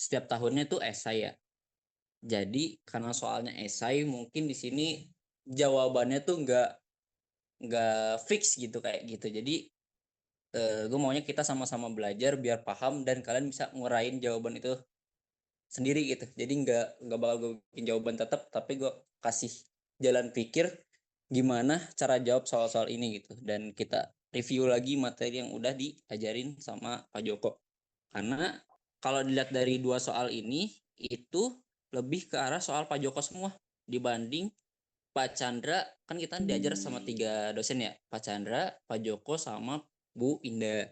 setiap tahunnya tuh esai ya. Jadi karena soalnya esai mungkin di sini jawabannya tuh nggak fix gitu kayak gitu. Jadi gue maunya kita sama-sama belajar biar paham dan kalian bisa ngurain jawaban itu sendiri gitu. Jadi nggak bakal gue bikin jawaban tetap, tapi gue kasih jalan pikir gimana cara jawab soal-soal ini gitu. Dan kita review lagi materi yang udah diajarin sama Pak Joko. Karena kalau dilihat dari dua soal ini itu lebih ke arah soal Pak Joko semua dibanding Pak Chandra. Kan kita diajar sama 3 dosen ya, Pak Chandra, Pak Joko, sama Bu Indah.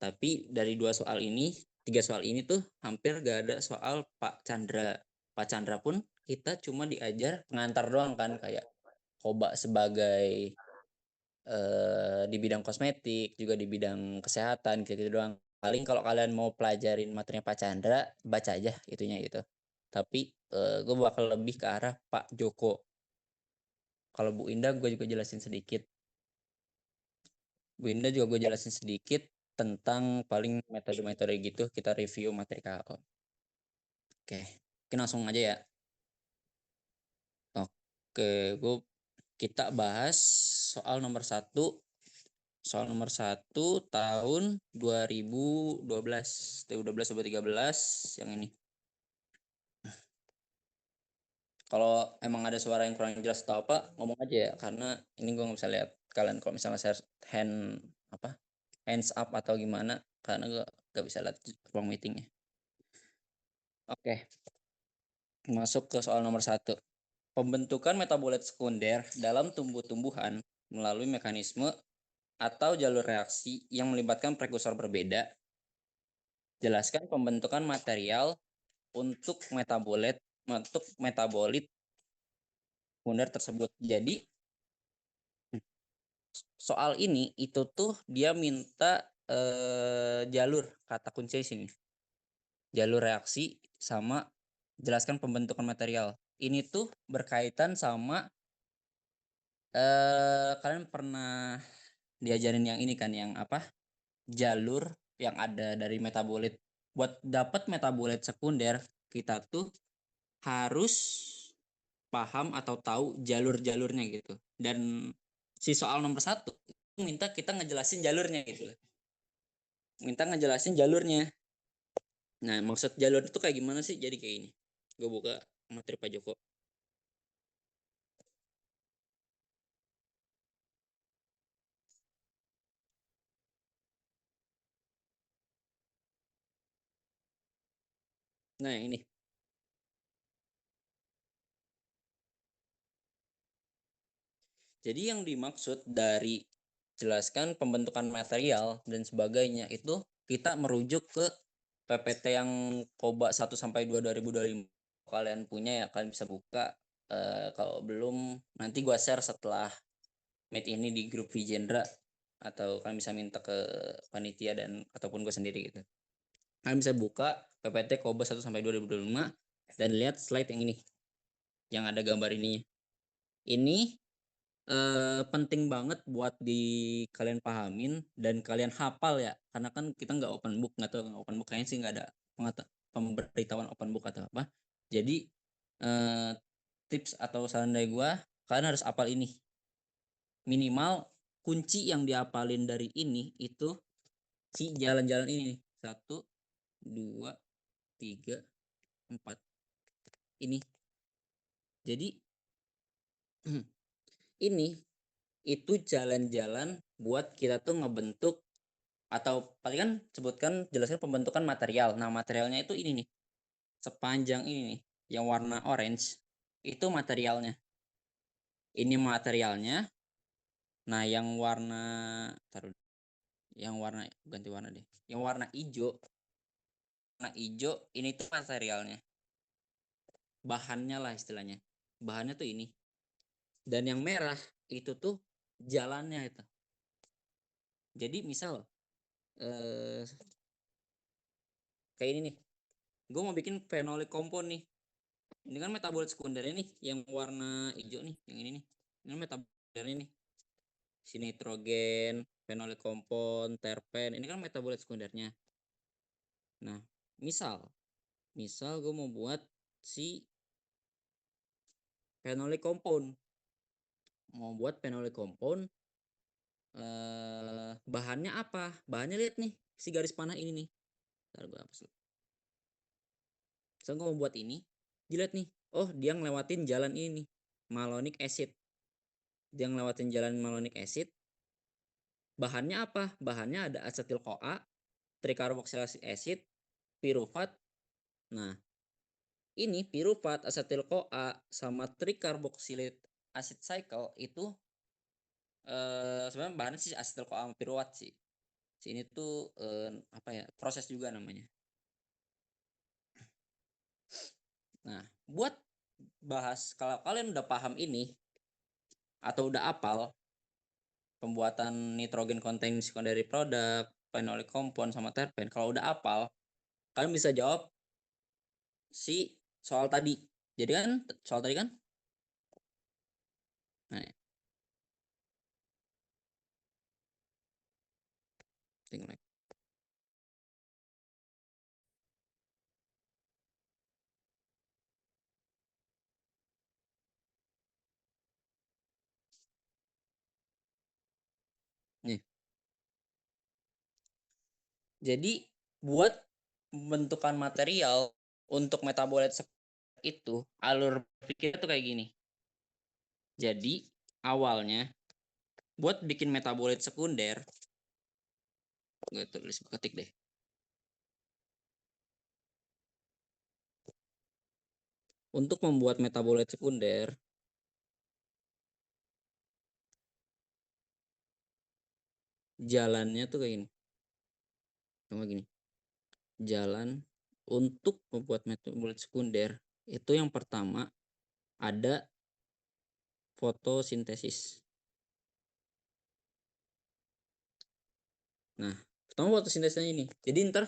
Tapi dari 3 soal ini tuh hampir gak ada soal Pak Chandra. Pak Chandra pun kita cuma diajar pengantar doang kan, kayak Koba sebagai di bidang kosmetik, juga di bidang kesehatan gitu, -gitu doang. Paling kalau kalian mau pelajarin materinya Pak Chandra, baca aja itunya gitu. Tapi gue bakal lebih ke arah Pak Joko. Kalau Bu Indah gue juga jelasin sedikit. Bu Indah juga gue jelasin sedikit tentang paling metode-metode gitu, kita review materi KO. Oke, mungkin langsung aja ya. Oke, kita bahas soal nomor 1. Soal nomor 1 tahun 2012, 2012 atau 2013 yang ini. Kalau emang ada suara yang kurang jelas atau apa, ngomong aja ya, karena ini gue nggak bisa lihat kalian kalau misalnya share hands up atau gimana, karena gue nggak bisa lihat ruang meetingnya. Oke, masuk ke soal nomor 1. Pembentukan metabolit sekunder dalam tumbuh-tumbuhan melalui mekanisme atau jalur reaksi yang melibatkan prekursor berbeda. Jelaskan pembentukan material untuk metabolit sekunder tersebut. Jadi soal ini itu tuh dia minta jalur, kata kunci di sini. Jalur reaksi sama jelaskan pembentukan material. Ini tuh berkaitan sama kalian pernah diajarin yang ini kan, yang apa? Jalur yang ada dari metabolit. Buat dapat metabolit sekunder, kita tuh harus paham atau tahu jalur-jalurnya gitu. Dan si soal nomor 1 minta kita ngejelasin jalurnya gitu. Minta ngejelasin jalurnya. Nah, maksud jalur itu kayak gimana sih? Jadi kayak ini. Gue buka materi Pak Joko. Nah, yang ini. Jadi yang dimaksud dari jelaskan pembentukan material dan sebagainya itu kita merujuk ke PPT yang Koba 1 sampai 2 2025. Kalian punya ya, kalian bisa buka. Kalau belum nanti gua share setelah meet ini di grup Vijendra, atau kalian bisa minta ke panitia dan ataupun gue sendiri gitu. Kalian bisa buka PPT Koba 1 sampai 2025 dan lihat slide yang ini, yang ada gambar ini. Ini penting banget buat kalian pahamin dan kalian hafal ya, karena kan kita nggak open book, nggak tahu open book, kayaknya sih nggak ada pemberitahuan open book atau apa. Jadi tips atau saran dari gue, kalian harus hafal ini. Minimal kunci yang diapalin dari ini itu si jalan-jalan ini nih. 1, 2, 3, 4 ini. Jadi ini itu jalan-jalan buat kita tuh ngebentuk, atau paling kan sebutkan jelaskan pembentukan material. Nah, materialnya itu ini nih. Sepanjang ini nih, yang warna orange itu materialnya. Ini materialnya. Nah, yang warna ganti warna deh. Yang warna hijau. Warna hijau ini tuh materialnya. Bahannya lah istilahnya. Bahannya tuh ini. Dan yang merah itu tuh jalannya itu. Jadi misal kayak ini nih. Gue mau bikin fenolik kompon nih. Ini kan metabolit sekundernya nih, yang warna hijau nih, yang ini nih. Ini metabolit nih. Si nitrogen, fenolik kompon, terpen, ini kan metabolit sekundernya. Nah, misal Misal gue mau buat si phenolic compound. Mau buat phenolic compound, bahannya apa? Bahannya lihat nih, si garis panah ini nih. Ntar gue hapus. Misalnya gue mau buat ini, dilihat nih, oh dia ngelewatin jalan ini nih, malonic acid. Dia ngelewatin jalan malonic acid. Bahannya apa? Bahannya ada asetil CoA, tricarboxylic acid, piruvat. Nah, ini piruvat, asetil CoA sama tricarboxylic acid cycle itu sebenarnya bahannya sih asetil CoA sama piruvat sih. Ini tuh apa ya? Proses juga namanya. Nah, buat bahas kalau kalian udah paham ini atau udah apal pembuatan nitrogen containing secondary product, phenolic compound sama terpen, kalau udah apal, kalian bisa jawab si soal tadi. Jadi kan soal tadi kan, nah, tinggal nih. Jadi buat pembentukan material untuk metabolit itu alur pikirnya tuh kayak gini. Jadi awalnya buat bikin metabolit sekunder, gue tulis ketik deh. Untuk membuat metabolit sekunder, jalannya tuh kayak gini. Sama gini. Jalan untuk membuat metabolit sekunder itu yang pertama ada fotosintesis. Nah, pertama fotosintesisnya ini. Jadi ntar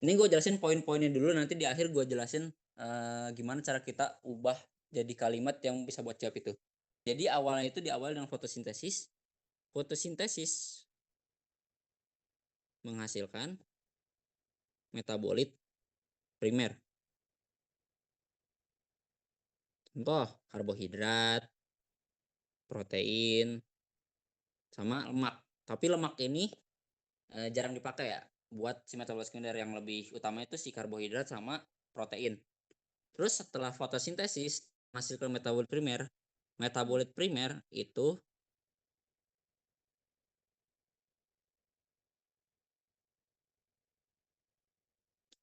ini gue jelasin poin-poinnya dulu, nanti di akhir gue jelasin gimana cara kita ubah jadi kalimat yang bisa buat jawab itu. Jadi awalnya itu diawali dengan fotosintesis. Fotosintesis menghasilkan metabolit primer. Contoh karbohidrat, protein, sama lemak. Tapi lemak ini jarang dipakai ya. Buat si metabolit sekunder yang lebih utama itu si karbohidrat sama protein. Terus setelah fotosintesis menghasilkan metabolit primer.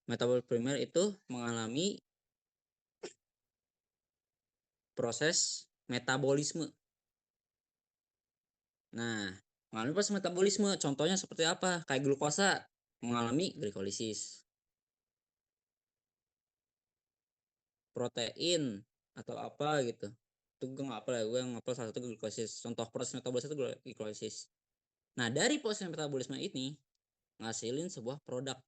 Metabolit primer itu mengalami proses metabolisme. Nah, mengalami proses metabolisme contohnya seperti apa? Kayak glukosa mengalami glikolisis. Protein atau apa gitu. Itu gue nggak apa ya, gue ngapel salah satu glikolisis. Contoh proses metabolisme itu glikolisis. Nah, dari proses metabolisme ini ngasilin sebuah produk.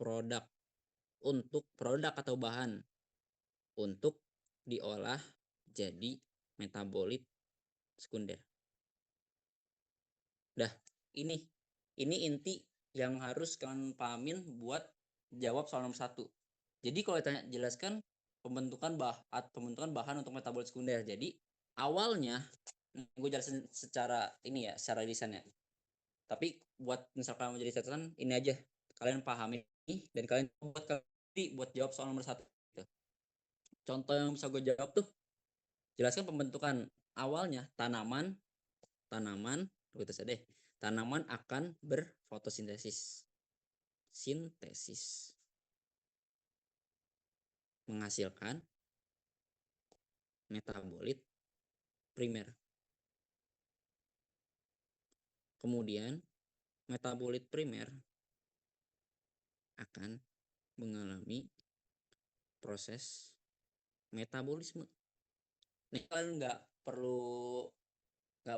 Produk untuk produk atau bahan untuk diolah jadi metabolit sekunder. Dah, ini inti yang harus kalian pahamin buat jawab soal nomor 1. Jadi kalau ditanya jelaskan pembentukan bahan untuk metabolit sekunder. Jadi awalnya gue jelasin secara ini ya, secara desainnya. Tapi buat misalkan menjadi catatan ini aja, kalian pahami dan kalian buat jawab soal nomor 1. Contoh yang bisa gue jawab tuh, jelaskan pembentukan awalnya tanaman tanaman gitu saja deh. Tanaman akan berfotosintesis, sintesis, menghasilkan metabolit primer. Kemudian metabolit primer akan mengalami proses metabolisme. Nih kalian nggak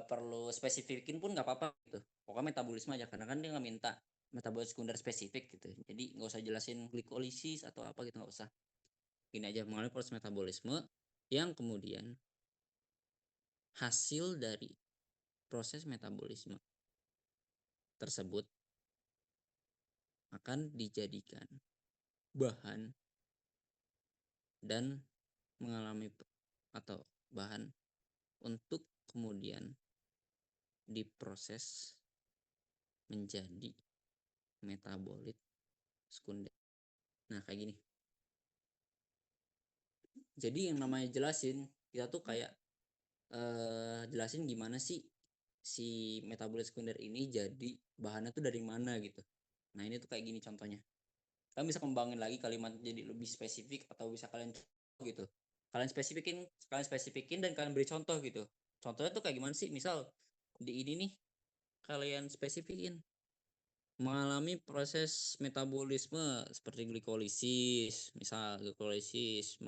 perlu spesifikin pun nggak apa-apa gitu. Pokoknya metabolisme aja karena kan dia nggak minta metabolit sekunder spesifik gitu. Jadi nggak usah jelasin glikolisis atau apa gitu, nggak usah. Ini aja mengalami proses metabolisme yang kemudian hasil dari proses metabolisme tersebut akan dijadikan bahan dan mengalami atau bahan untuk kemudian diproses menjadi metabolit sekunder. Nah, kayak gini. Jadi yang namanya jelasin, kita tuh kayak jelasin gimana sih si metabolit sekunder ini jadi bahannya tuh dari mana gitu. Nah, ini tuh kayak gini contohnya. Kalian bisa kembangin lagi kalimat jadi lebih spesifik atau bisa kalian gitu. Kalian spesifikin dan kalian beri contoh gitu. Contohnya tuh kayak gimana sih? Misal di ini nih kalian spesifikin mengalami proses metabolisme seperti glikolisis, misal glikolisis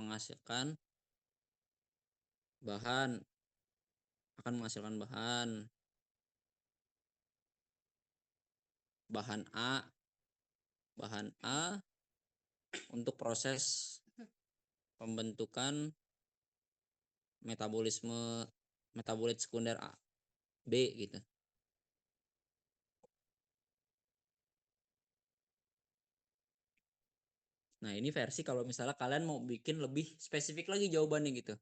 bahan menghasilkan bahan A bahan A untuk proses pembentukan metabolit sekunder A B gitu. Nah, ini versi kalau misalnya kalian mau bikin lebih spesifik lagi jawabannya gitu.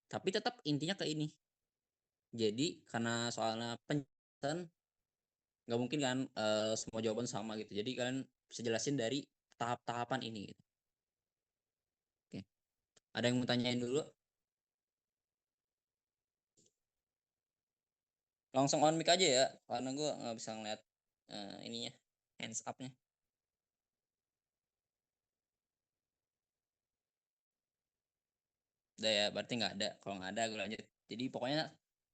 Tapi tetap intinya ke ini. Jadi karena soalnya penjelasan nggak mungkin kan semua jawaban sama gitu. Jadi kalian bisa jelasin dari tahap-tahapan ini gitu. Oke. Ada yang mau tanyain dulu? Langsung on mic aja ya, karena gue nggak bisa ngeliat ininya, hands up-nya. Udah ya, berarti nggak ada. Kalau nggak ada, gue lanjut. Jadi pokoknya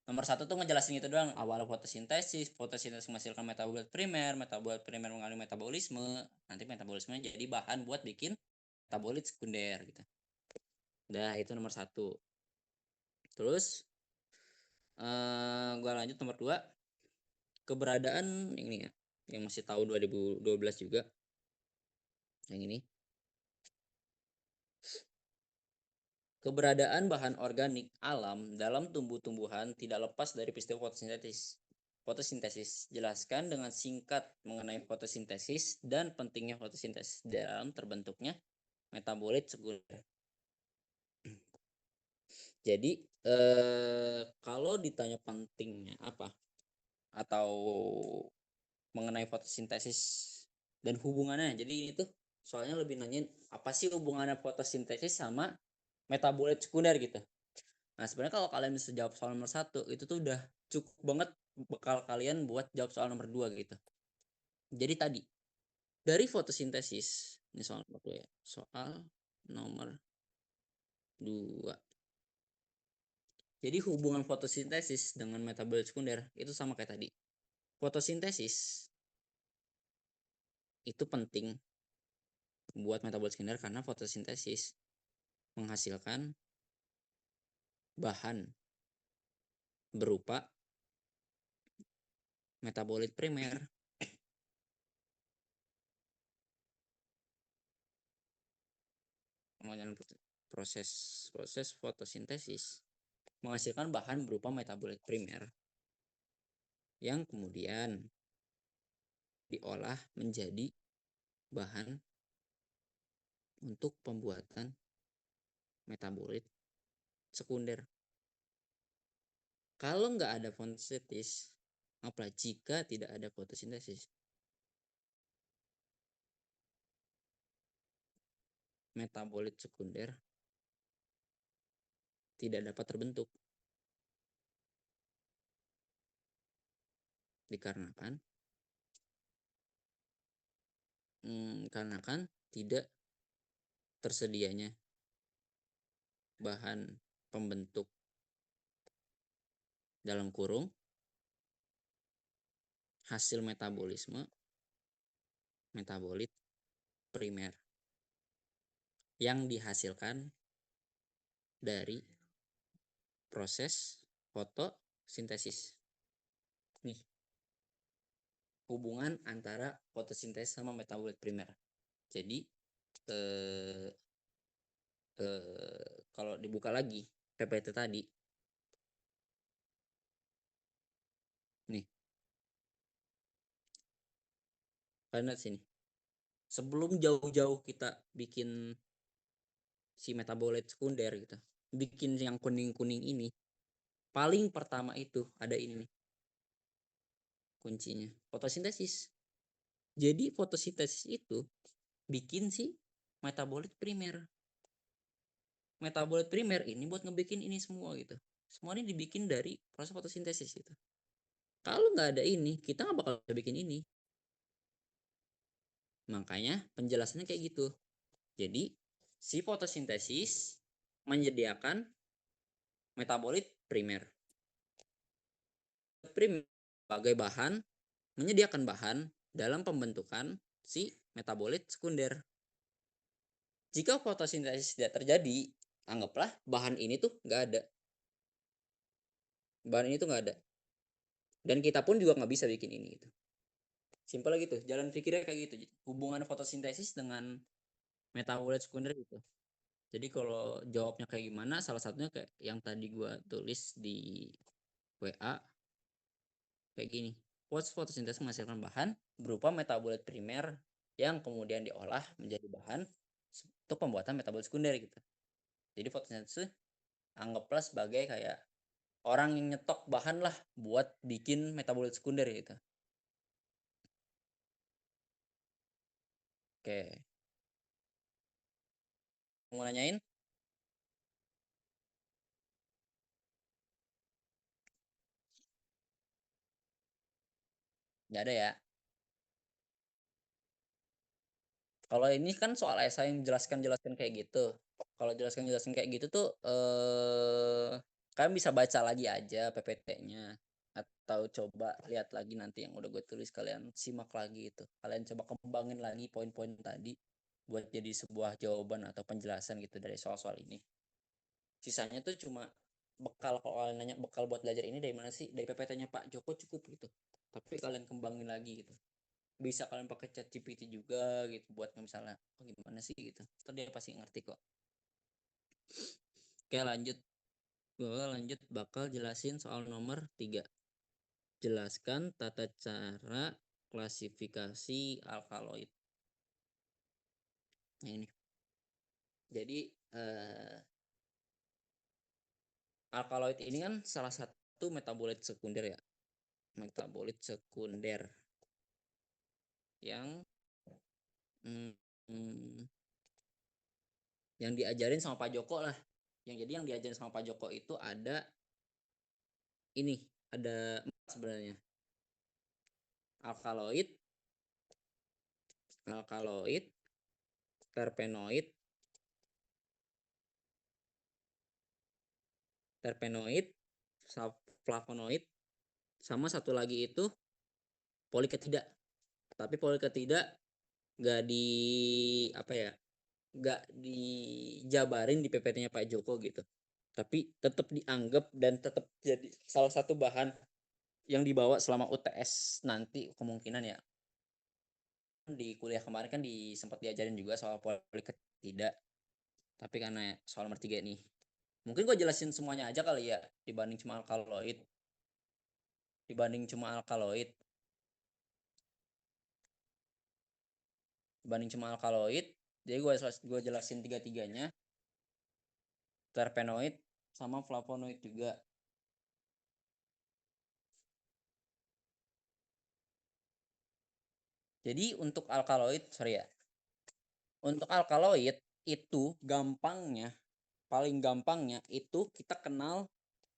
nomor satu tuh ngejelasin itu doang. Awal fotosintesis menghasilkan metabolit primer mengalami metabolisme, nanti metabolisme jadi bahan buat bikin metabolit sekunder gitu. Udah, itu nomor satu. Terus gue lanjut nomor dua, keberadaan ini ya, yang masih tahun 2012 juga, yang ini. Keberadaan bahan organik alam dalam tumbuh-tumbuhan tidak lepas dari peristiwa fotosintesis. Fotosintesis. Jelaskan dengan singkat mengenai fotosintesis dan pentingnya fotosintesis dalam terbentuknya metabolit sekunder. Jadi kalau ditanya pentingnya apa atau mengenai fotosintesis dan hubungannya, jadi ini tuh soalnya lebih nanyain apa sih hubungannya fotosintesis sama metabolit sekunder gitu. Nah, sebenarnya kalau kalian bisa jawab soal nomor satu, itu tuh udah cukup banget bekal kalian buat jawab soal nomor dua gitu. Jadi tadi, dari fotosintesis, ini soal nomor dua ya, soal nomor dua. Jadi hubungan fotosintesis dengan metabolit sekunder itu sama kayak tadi. Fotosintesis itu penting buat metabolit sekunder karena fotosintesis menghasilkan bahan berupa metabolit primer proses fotosintesis menghasilkan bahan berupa metabolit primer yang kemudian diolah menjadi bahan untuk pembuatan metabolit sekunder. Kalau nggak ada fotosintesis, apalagi jika tidak ada fotosintesis, metabolit sekunder tidak dapat terbentuk dikarenakan tidak tersedianya bahan pembentuk dalam kurung hasil metabolisme metabolit primer yang dihasilkan dari proses fotosintesis. Nih, hubungan antara fotosintesis sama metabolit primer. Jadi kalau dibuka lagi PPT tadi, Kalian lihat sini. Sebelum jauh-jauh kita bikin si metabolit sekunder gitu, bikin yang kuning-kuning ini, paling pertama itu ada ini nih kuncinya, fotosintesis. Jadi fotosintesis itu bikin si metabolit primer. Metabolit primer ini buat ngebikin ini semua gitu. Semua ini dibikin dari proses fotosintesis gitu. Kalau nggak ada ini, kita nggak bakal bisa bikin ini. Makanya penjelasannya kayak gitu. Jadi si fotosintesis menyediakan metabolit primer. Primer sebagai bahan, menyediakan bahan dalam pembentukan si metabolit sekunder. Jika fotosintesis tidak terjadi, anggaplah bahan ini tuh nggak ada. Bahan ini tuh nggak ada. Dan kita pun juga nggak bisa bikin ini gitu. Simpel gitu. Jalan pikirnya kayak gitu. Hubungan fotosintesis dengan metabolit sekunder gitu. Jadi kalau jawabnya kayak gimana, salah satunya kayak yang tadi gue tulis di WA kayak gini. Fotosintesis menghasilkan bahan berupa metabolit primer yang kemudian diolah menjadi bahan untuk pembuatan metabolit sekunder gitu. Jadi fotosintesis anggaplah sebagai kayak orang yang nyetok bahan lah buat bikin metabolit sekunder gitu. Oke, mau nanyain? Nggak ada ya. Kalau ini kan soal esai yang jelaskan kayak gitu. Kalau jelaskan kayak gitu tuh kalian bisa baca lagi aja PPT-nya atau coba lihat lagi nanti yang udah gue tulis, kalian simak lagi itu. Kalian coba kembangin lagi poin-poin tadi buat jadi sebuah jawaban atau penjelasan gitu dari soal-soal ini. Sisanya tuh cuma bekal. Kalau kalian nanya bekal buat belajar ini dari mana sih, dari PPT-nya Pak Joko cukup gitu, tapi kalian kembangin lagi gitu. Bisa kalian pakai chat GPT juga gitu buat misalnya oh gimana sih gitu, terus dia pasti ngerti kok. Oke lanjut, gue lanjut bakal jelasin soal nomor 3. Jelaskan tata cara klasifikasi alkaloid. Nah, ini jadi alkaloid ini kan salah satu metabolit sekunder ya, metabolit sekunder yang hmm, hmm, yang diajarin sama Pak Joko lah. Yang diajarin sama Pak Joko itu ada ini, ada sebenarnya alkaloid, alkaloid, terpenoid, terpenoid, flavonoid, sama satu lagi itu poliketida. Tapi poliketida gak di apa ya, gak dijabarin di PPT-nya Pak Joko gitu. Tapi tetap dianggap dan tetap jadi salah satu bahan yang dibawa selama UTS nanti kemungkinan ya. Di kuliah kemarin kan sempat diajarin juga soal poliketida. Tapi karena soal nomor 3 nih, mungkin gue jelasin semuanya aja kali ya, dibanding cuma alkaloid. Dibanding cuma alkaloid. Dibanding cuma alkaloid. Jadi gue jelasin tiga-tiganya. Terpenoid sama flavonoid juga. Jadi untuk alkaloid, sorry ya. Untuk alkaloid itu gampangnya, paling gampangnya itu kita kenal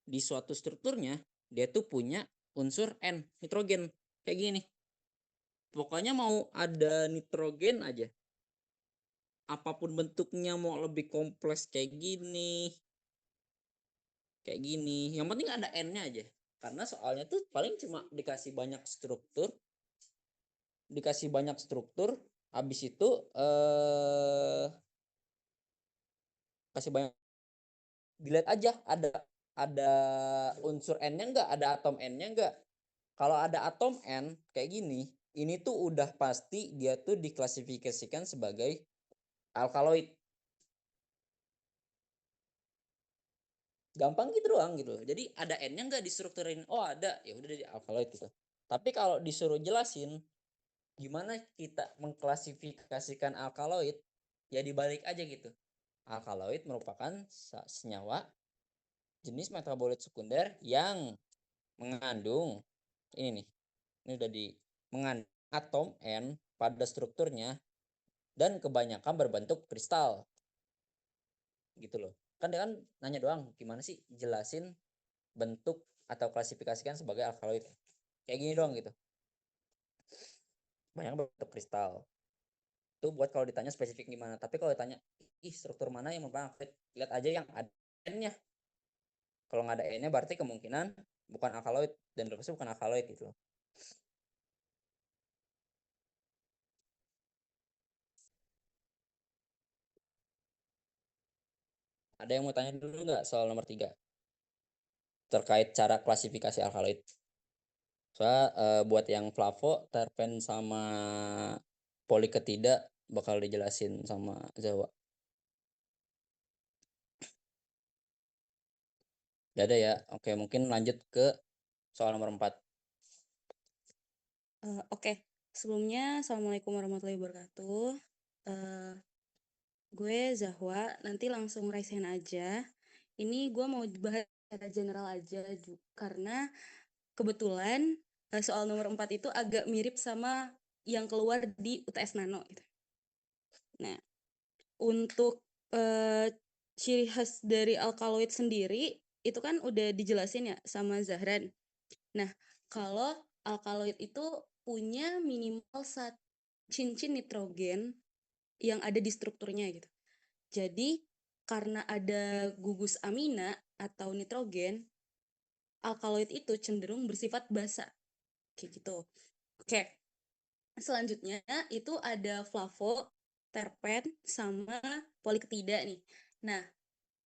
di suatu strukturnya, dia tuh punya unsur N, nitrogen. Kayak gini. Pokoknya mau ada nitrogen aja, apapun bentuknya, mau lebih kompleks kayak gini, yang penting ada N-nya aja. Karena soalnya tuh paling cuma dikasih banyak struktur, habis itu kasih banyak, dilihat aja ada unsur N-nya enggak, ada atom N-nya enggak. Kalau ada atom N kayak gini, ini tuh udah pasti dia tuh diklasifikasikan sebagai alkaloid. Gampang gitu doang gitu. Jadi ada N-nya nggak distrukturin? Oh ada, ya udah jadi alkaloid gitu. Tapi kalau disuruh jelasin Gimana kita mengklasifikasikan alkaloid? Ya dibalik aja gitu. Alkaloid merupakan senyawa jenis metabolit sekunder yang mengandung ini nih. Ini udah di mengandung atom N pada strukturnya dan kebanyakan berbentuk kristal. Gitu loh. Kan dia kan nanya doang gimana sih jelasin bentuk atau klasifikasikan sebagai alkaloid. Kayak gini doang gitu. Banyak berbentuk kristal. Itu buat kalau ditanya spesifik gimana. Tapi kalau ditanya ih struktur mana yang merupakan alkaloid, lihat aja yang ada N-nya. Kalau nggak ada N-nya berarti kemungkinan bukan alkaloid dan terusnya bukan alkaloid gitu loh. Ada yang mau tanya dulu nggak soal nomor 3 terkait cara klasifikasi alkaloid? Soalnya buat yang flavo, terpen sama poliketida bakal dijelasin sama Zawa. Gak ada ya. Oke, mungkin lanjut ke soal nomor 4. Oke, sebelumnya Assalamualaikum warahmatullahi wabarakatuh. Gue Zahwa, nanti langsung raise hand aja. Ini gue mau bahas secara general aja karena kebetulan soal nomor 4 itu agak mirip sama yang keluar di UTS Nano gitu. Nah, untuk ciri khas dari alkaloid sendiri itu kan udah dijelasin ya sama Zahran. Nah, kalau alkaloid itu punya minimal satu cincin nitrogen yang ada di strukturnya gitu. Jadi karena ada gugus amina atau nitrogen, alkaloid itu cenderung bersifat basa. Kayak gitu. Oke. Selanjutnya itu ada flavo, terpen, sama poliketida nih. Nah,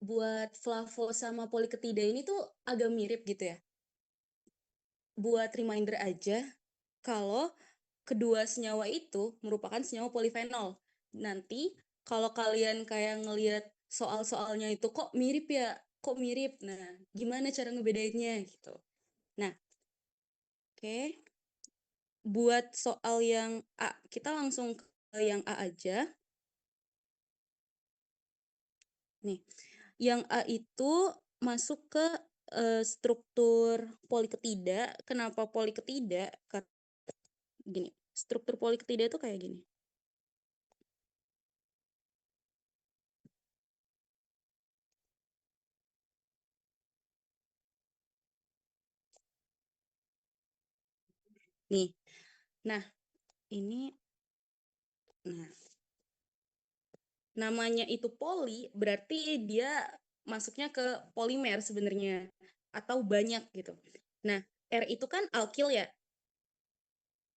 buat flavo sama poliketida ini tuh agak mirip gitu ya. Buat reminder aja, kalau kedua senyawa itu merupakan senyawa polifenol. Nanti kalau kalian kayak ngelihat soal-soalnya itu kok mirip ya, kok mirip. Nah, gimana cara ngebedainnya gitu. Nah, oke. Buat soal yang A, kita langsung ke yang A aja. Nih, yang A itu masuk ke struktur poliketida. Kenapa poliketida? Karena gini, struktur poliketida itu kayak gini. Nih, nah ini, nah namanya itu poli, berarti dia masuknya ke polimer sebenarnya atau banyak gitu. Nah, R itu kan alkil ya.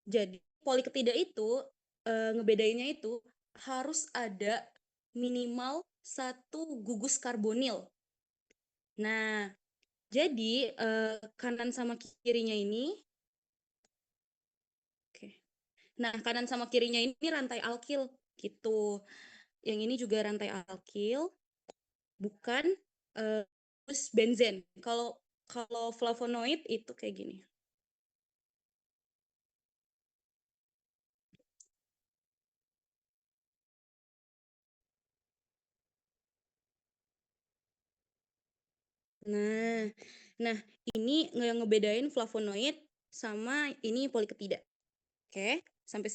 Jadi poliketida itu ngebedainnya itu harus ada minimal satu gugus karbonil. Nah, jadi kanan sama kirinya ini, oke. Nah, kanan sama kirinya ini rantai alkil gitu. Yang ini juga rantai alkil, bukan gugus benzen. Kalau kalau flavonoid itu kayak gini. Nah, nah ini yang ngebedain flavonoid sama ini poliketida. Oke, sampai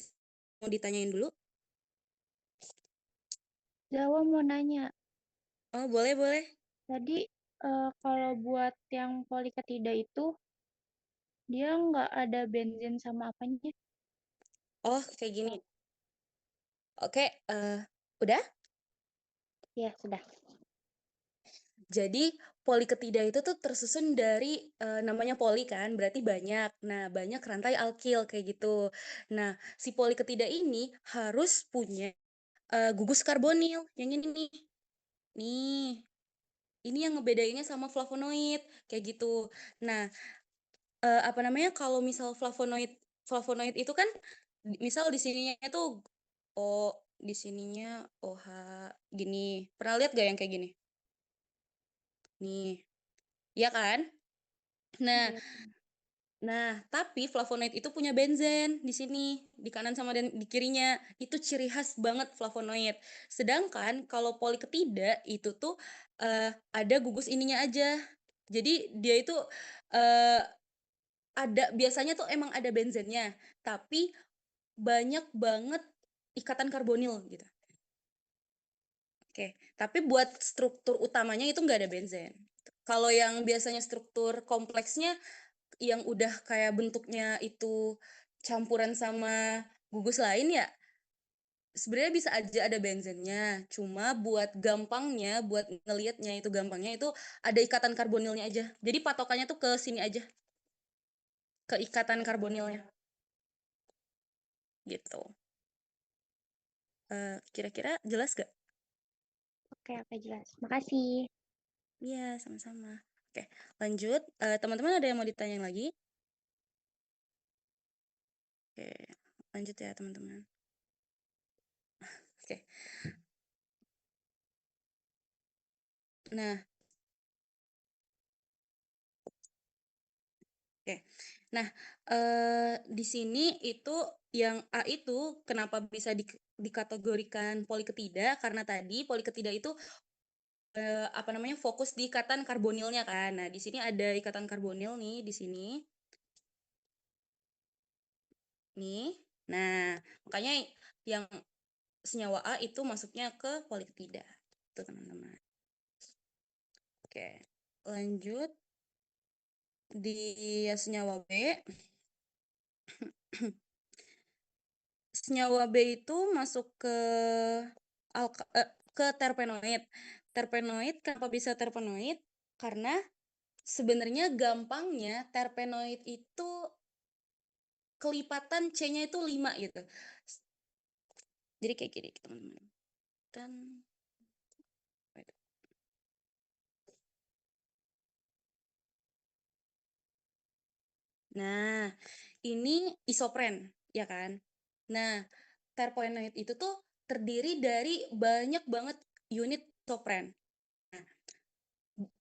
mau ditanyain dulu. Jawa mau nanya, Oh, boleh, boleh. tadi kalau buat yang poliketida itu dia nggak ada benzen sama apanya? Oh, kayak gini. Oke, udah? Ya sudah. Jadi poliketida itu tuh tersusun dari namanya poli kan, berarti banyak. Nah, banyak rantai alkil kayak gitu. Nah, si poliketida ini harus punya gugus karbonil yang ini nih. Nih, ini yang ngebedainnya sama flavonoid kayak gitu. Nah, apa namanya? Kalau misal flavonoid flavonoid itu kan misal di sininya itu O, di sininya OH gini. Pernah lihat gak yang kayak gini? Nih, ya kan? Nah, Iya. Nah, tapi flavonoid itu punya benzen di sini, di kanan sama dan di kirinya. Itu ciri khas banget flavonoid. Sedangkan kalau poliketida itu tuh ada gugus ininya aja. Jadi dia itu eh, ada biasanya tuh emang ada benzennya, tapi banyak banget ikatan karbonil gitu. Oke, tapi buat struktur utamanya itu nggak ada benzen. Kalau yang biasanya struktur kompleksnya yang udah kayak bentuknya itu campuran sama gugus lain ya sebenarnya bisa aja ada benzennya. Cuma buat gampangnya, buat ngelihatnya itu gampangnya itu ada ikatan karbonilnya aja. Jadi patokannya tuh ke sini aja, ke ikatan karbonilnya gitu. Kira-kira jelas gak? Oke, jelas. Makasih. Iya, sama-sama. Oke, lanjut. Teman-teman ada yang mau ditanyain lagi? Oke, lanjut ya teman-teman. Oke. Nah, oke. Nah, di sini itu yang A itu kenapa bisa dikategorikan poliketida karena tadi poliketida itu apa namanya fokus di ikatan karbonilnya kan. Nah, di sini ada ikatan karbonil nih di sini. Nih. Nah, makanya yang senyawa A itu masuknya ke poliketida. Itu teman-teman. Oke. Lanjut di senyawa B. Senyawa B itu masuk ke ke terpenoid. Terpenoid kenapa bisa terpenoid? Karena sebenarnya gampangnya terpenoid itu kelipatan C-nya itu 5 gitu. Jadi kayak gini teman-teman. Dan nah, ini isopren, ya kan? Nah, terpenoid itu tuh terdiri dari banyak banget unit isopren. Nah,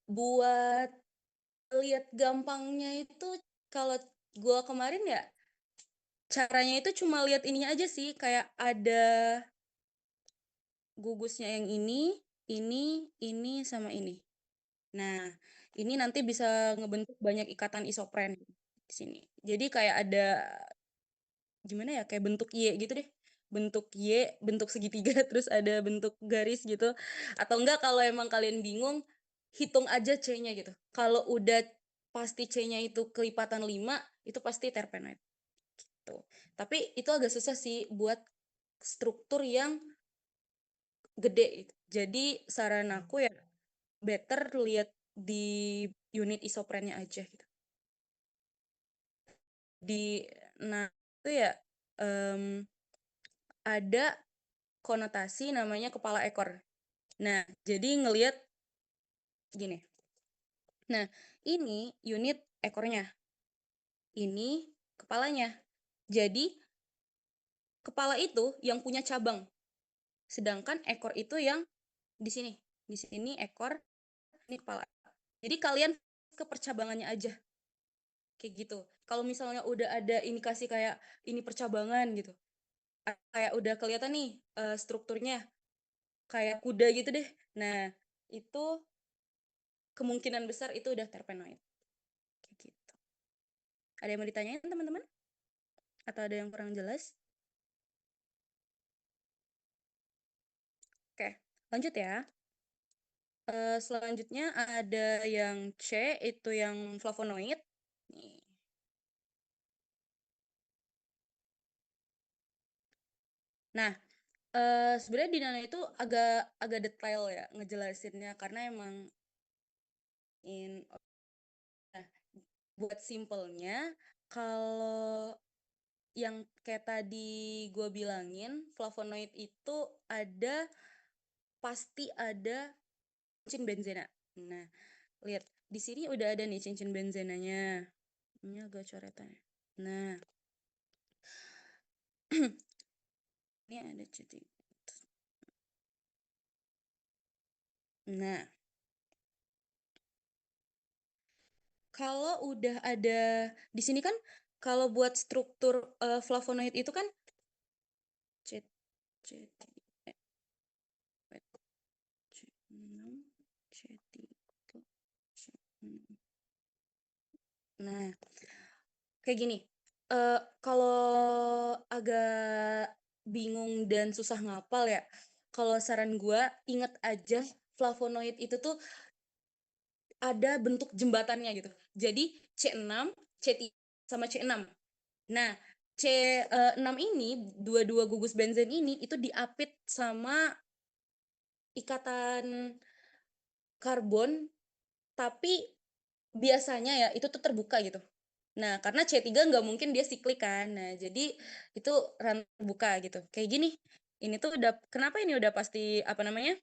buat lihat gampangnya itu kalau gua kemarin ya caranya itu cuma lihat ininya aja sih kayak ada gugusnya yang ini sama ini. Nah, ini nanti bisa ngebentuk banyak ikatan isopren di sini. Jadi kayak ada gimana ya kayak bentuk Y gitu deh. Bentuk Y, bentuk segitiga terus ada bentuk garis gitu. Atau enggak kalau emang kalian bingung hitung aja C-nya gitu. Kalau udah pasti C-nya itu kelipatan 5 itu pasti terpenoid gitu. Tapi itu agak susah sih buat struktur yang gede gitu. Jadi saran aku ya better lihat di unit isoprennya aja gitu. Di nah itu ya ada konotasi namanya kepala ekor. Nah, jadi ngelihat gini. Nah, ini unit ekornya. Ini kepalanya. Jadi kepala itu yang punya cabang. Sedangkan ekor itu yang di sini. Di sini ekor, ini kepala. Jadi kalian ke percabangannya aja. Kayak gitu. Kalau misalnya udah ada indikasi kayak ini percabangan gitu. Kayak udah kelihatan nih strukturnya kayak kuda gitu deh. Nah, itu kemungkinan besar itu udah terpenoid. Kayak gitu. Ada yang mau ditanyain teman-teman? Atau ada yang kurang jelas? Oke, lanjut ya. Selanjutnya ada yang C, itu yang flavonoid. Nih. Nah, sebenarnya di Nano itu agak detail ya ngejelasinnya karena emang nah, buat simpelnya kalau yang kayak tadi gue bilangin flavonoid itu pasti ada cincin benzena. Nah, lihat di sini udah ada nih cincin benzenanya. Ini agak coretan ya. Nah, ini ada titik. Nah, Kalau udah ada di sini kan kalau buat struktur, flavonoid itu kan C C eh, wait, C6, C3, C6. Nah, kayak gini, kalau agak bingung dan susah ngapal ya, kalau saran gua inget aja flavonoid itu tuh ada bentuk jembatannya gitu. Jadi C6, C3 sama C6. Nah, C6 ini, dua-dua gugus benzen ini itu diapit sama ikatan karbon, tapi biasanya ya itu tuh terbuka gitu. Nah, karena C3 nggak mungkin dia siklik kan. Nah, jadi itu terbuka gitu. Kayak gini, ini tuh udah kenapa ini udah pasti apa namanya?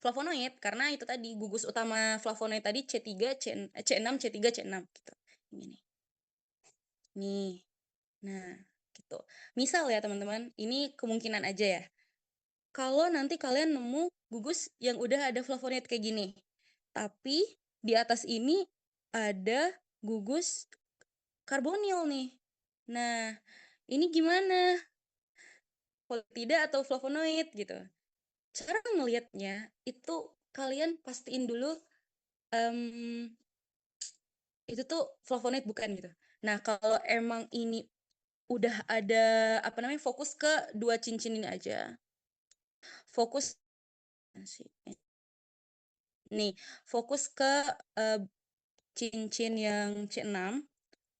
Flavonoid karena itu tadi gugus utama flavonoid tadi C3, C6, C3, C6 gitu. Ini nih. Nih. Nah, gitu. Misal ya teman-teman, ini kemungkinan aja ya. Kalau nanti kalian nemu gugus yang udah ada flavonoid kayak gini, tapi di atas ini ada gugus karbonil nih. Nah, ini gimana? Tidak atau flavonoid gitu. Cara ngelihatnya itu kalian pastiin dulu um, itu tuh flavonoid bukan gitu. Nah, kalau emang ini udah ada apa namanya fokus ke dua cincin ini aja. Fokus nih, fokus ke cincin yang C6.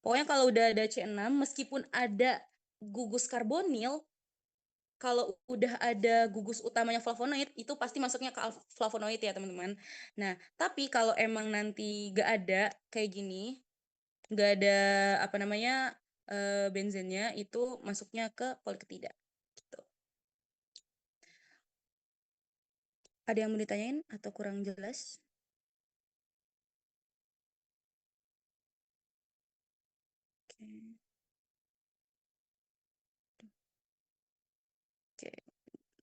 Pokoknya kalau udah ada C6 meskipun ada gugus karbonil, kalau udah ada gugus utamanya flavonoid itu pasti masuknya ke flavonoid ya teman-teman. Nah, tapi kalau emang nanti gak ada kayak gini, gak ada apa namanya benzennya, itu masuknya ke poliketida. Gitu. Ada yang mau ditanyain atau kurang jelas? Oke. Oke.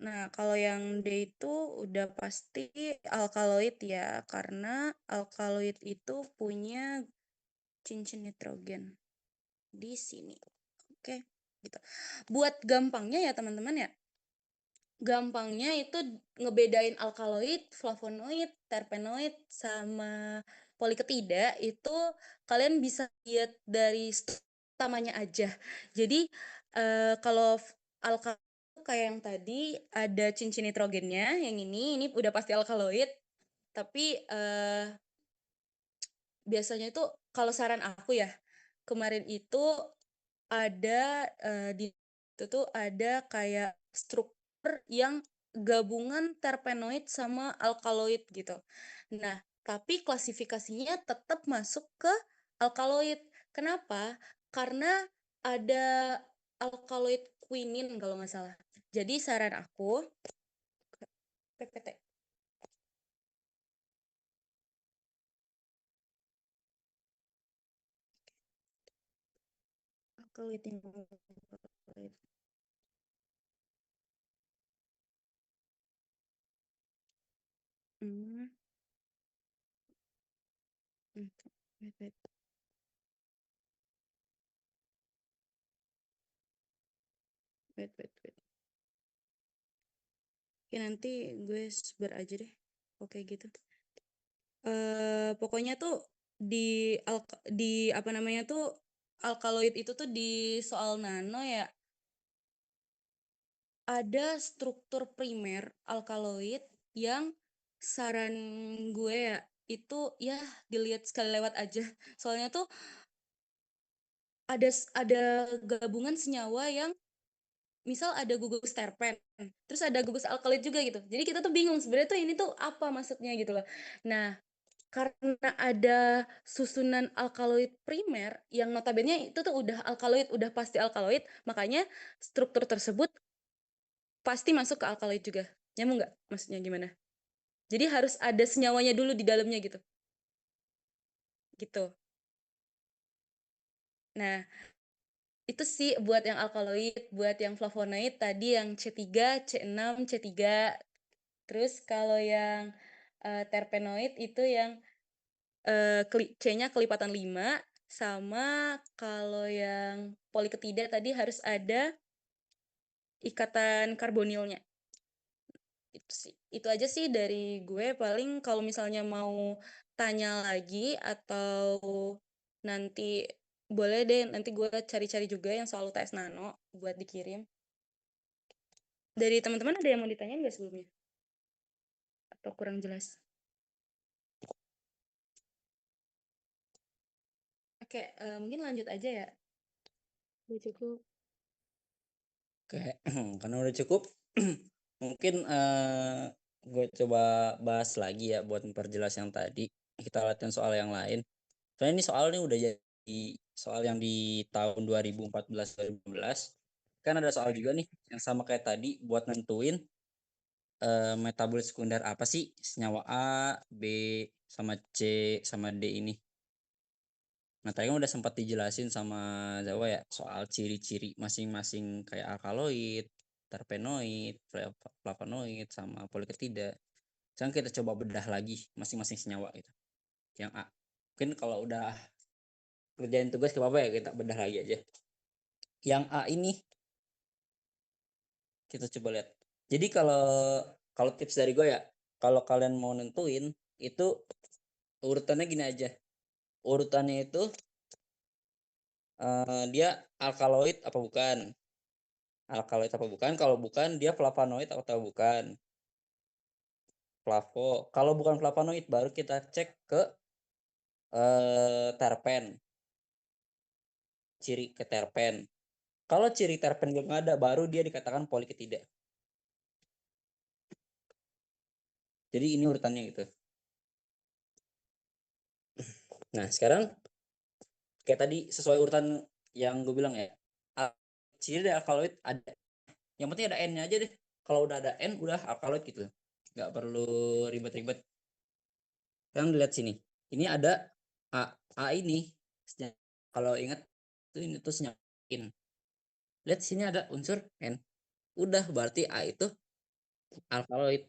Nah, kalau yang D itu udah pasti alkaloid ya, karena alkaloid itu punya cincin nitrogen di sini. Oke, gitu. Buat gampangnya ya teman-teman ya, gampangnya itu ngebedain alkaloid, flavonoid, terpenoid, sama poliketida itu kalian bisa lihat dari utamanya aja. Jadi kalau alkaloid kayak yang tadi ada cincin nitrogennya, yang ini udah pasti alkaloid. Tapi biasanya itu kalau saran aku ya, kemarin itu ada di itu tuh ada kayak struktur yang gabungan terpenoid sama alkaloid gitu. Nah, tapi klasifikasinya tetap masuk ke alkaloid. Kenapa? Karena ada alkaloid quinin kalau nggak salah. Jadi saran aku PPT alkaloid yang alkaloid. Hmm. Wait, wait. Wait, wait, wait. Oke, nanti gue sebar aja deh. Oke gitu. Pokoknya tuh di apa namanya tuh alkaloid itu tuh di soal nano ya ada struktur primer alkaloid yang saran gue ya itu ya dilihat sekali lewat aja. Soalnya tuh ada gabungan senyawa yang misal ada gugus terpen, terus ada gugus alkaloid juga gitu. Jadi kita tuh bingung sebenarnya tuh ini tuh apa maksudnya gitu loh. Nah, karena ada susunan alkaloid primer yang notabene itu tuh udah alkaloid, udah pasti alkaloid, makanya struktur tersebut pasti masuk ke alkaloid juga. Nyambung nggak? Maksudnya gimana? Jadi harus ada senyawanya dulu di dalamnya gitu. Gitu. Nah, itu sih buat yang alkaloid, buat yang flavonoid tadi yang C3, C6, C3. Terus kalau yang terpenoid itu yang C-nya kelipatan 5, sama kalau yang poliketida tadi harus ada ikatan karbonilnya. Itu sih. Itu aja sih dari gue. Paling kalau misalnya mau tanya lagi atau nanti boleh deh, nanti gue cari-cari juga yang soal UTS Nano buat dikirim. Dari teman-teman ada yang mau ditanyain nggak sebelumnya? Atau kurang jelas? Oke, mungkin lanjut aja ya. Udah cukup. Oke, karena udah cukup, mungkin gue coba bahas lagi ya buat memperjelas yang tadi. Kita latihan soal yang lain. Soalnya ini soal ini udah jadi soal yang di tahun 2014-2015. Kan ada soal juga nih yang sama kayak tadi buat nentuin metabolit sekunder apa sih senyawa A, B, sama C, sama D ini. Nah, tadi kan udah sempat dijelasin sama Jawa ya soal ciri-ciri masing-masing kayak alkaloid, terpenoid, flavonoid, sama poliketida. Sekarang kita coba bedah lagi masing-masing senyawa gitu. Yang A. Mungkin kalau udah kerjain tugas ke apa ya kita bedah lagi aja. Yang A ini kita coba lihat. Jadi kalau kalau tips dari gue ya, kalau kalian mau nentuin itu urutannya gini aja. Urutannya itu dia alkaloid apa bukan? Alkaloid apa bukan? Kalau bukan dia flavonoid atau bukan? Flavo. Kalau bukan flavonoid baru kita cek ke terpen. Ciri ke terpen. Kalau ciri terpen belum ada baru dia dikatakan poliketida. Jadi ini urutannya gitu. Nah, sekarang kayak tadi sesuai urutan yang gue bilang ya. Ciri dari alkaloid ada. Yang penting ada N-nya aja deh. Kalau udah ada N udah alkaloid gitu. Nggak perlu ribet-ribet. Sekarang dilihat sini. Ini ada A. A ini kalau ingat itu ini tuh senyakin. Lihat sini ada unsur N. Udah berarti A itu alkaloid.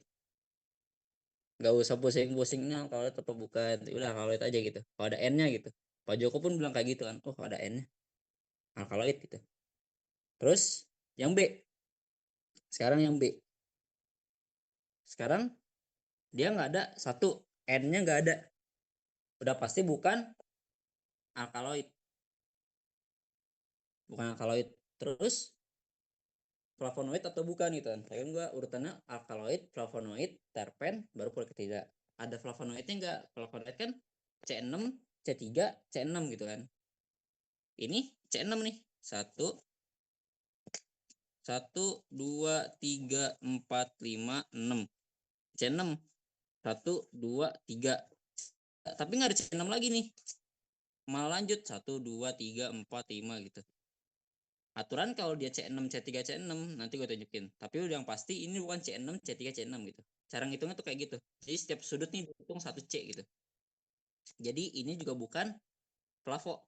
Gak usah pusing-pusing ini alkaloid atau bukan. Udah alkaloid aja gitu. Kalau ada N-nya gitu. Pak Joko pun bilang kayak gitu kan. Oh ada N-nya. Alkaloid gitu. Terus yang B. Sekarang yang B. Sekarang dia nggak ada satu. N-nya nggak ada. Udah pasti bukan alkaloid. Bukan alkaloid. Terus flavonoid atau bukan gitu kan. Saya kan gua urutannya alkaloid, flavonoid, terpen, baru poliketida. Ada flavonoidnya enggak? Flavonoid kan C6, C3, C6 gitu kan. Ini C6 nih. 1 2 3 4 5 6 C6 1 2 3. Tapi nggak ada C6 lagi nih. Malah lanjut 1 2 3 4 5 gitu. Aturan kalau dia C6, C3, C6 nanti gue tunjukin. Tapi udah yang pasti ini bukan C6, C3, C6 gitu. Cara ngitungnya tuh kayak gitu. Jadi setiap sudut nih dihitung 1 C gitu. Jadi ini juga bukan plafo.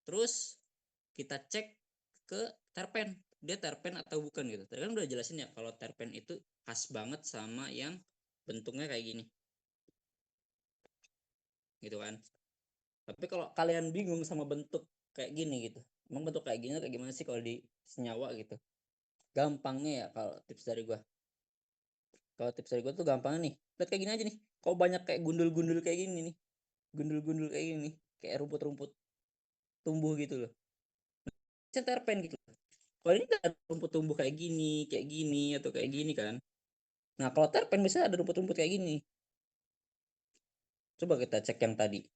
Terus kita cek ke terpen. Dia terpen atau bukan gitu. Tadi kan udah jelasin ya kalau terpen itu khas banget sama yang bentuknya kayak gini. Gitu kan. Tapi kalau kalian bingung sama bentuk kayak gini gitu. Emang bentuk kayak gini kayak gimana sih kalau di senyawa gitu. Gampangnya ya kalau tips dari gue. Kalau tips dari gue tuh gampang nih. Lihat kayak gini aja nih. Kok banyak kayak gundul-gundul kayak gini nih. Gundul-gundul kayak gini nih. Kayak rumput-rumput tumbuh gitu loh. Terpen gitu. Kalau ini gak ada rumput tumbuh kayak gini atau kayak gini kan. Nah kalau terpen bisa ada rumput-rumput kayak gini. Coba kita cek yang tadi.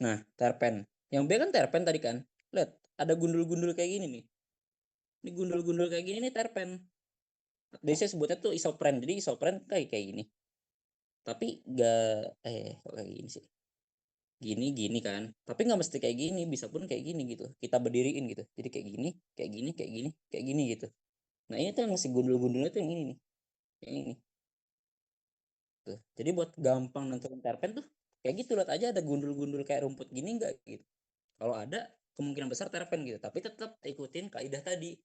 Nah terpen. Yang B kan terpen tadi kan. Lihat ada gundul-gundul kayak gini nih. Ini gundul-gundul kayak gini nih terpen. Jadi saya sebutnya tuh isopren. Jadi isopren kayak gini. Tapi gak kok kayak gini sih. Gini kan, tapi nggak mesti kayak gini, bisa pun kayak gini gitu, kita berdiriin gitu, jadi kayak gini kayak gini kayak gini kayak gini gitu. Nah ini tuh yang masih gundul-gundulnya tuh yang ini nih, yang ini tuh. Jadi buat gampang nentuin terpen tuh kayak gitu, lihat aja ada gundul-gundul kayak rumput gini nggak gitu. Kalau ada kemungkinan besar terpen gitu, tapi tetap ikutin kaidah tadi,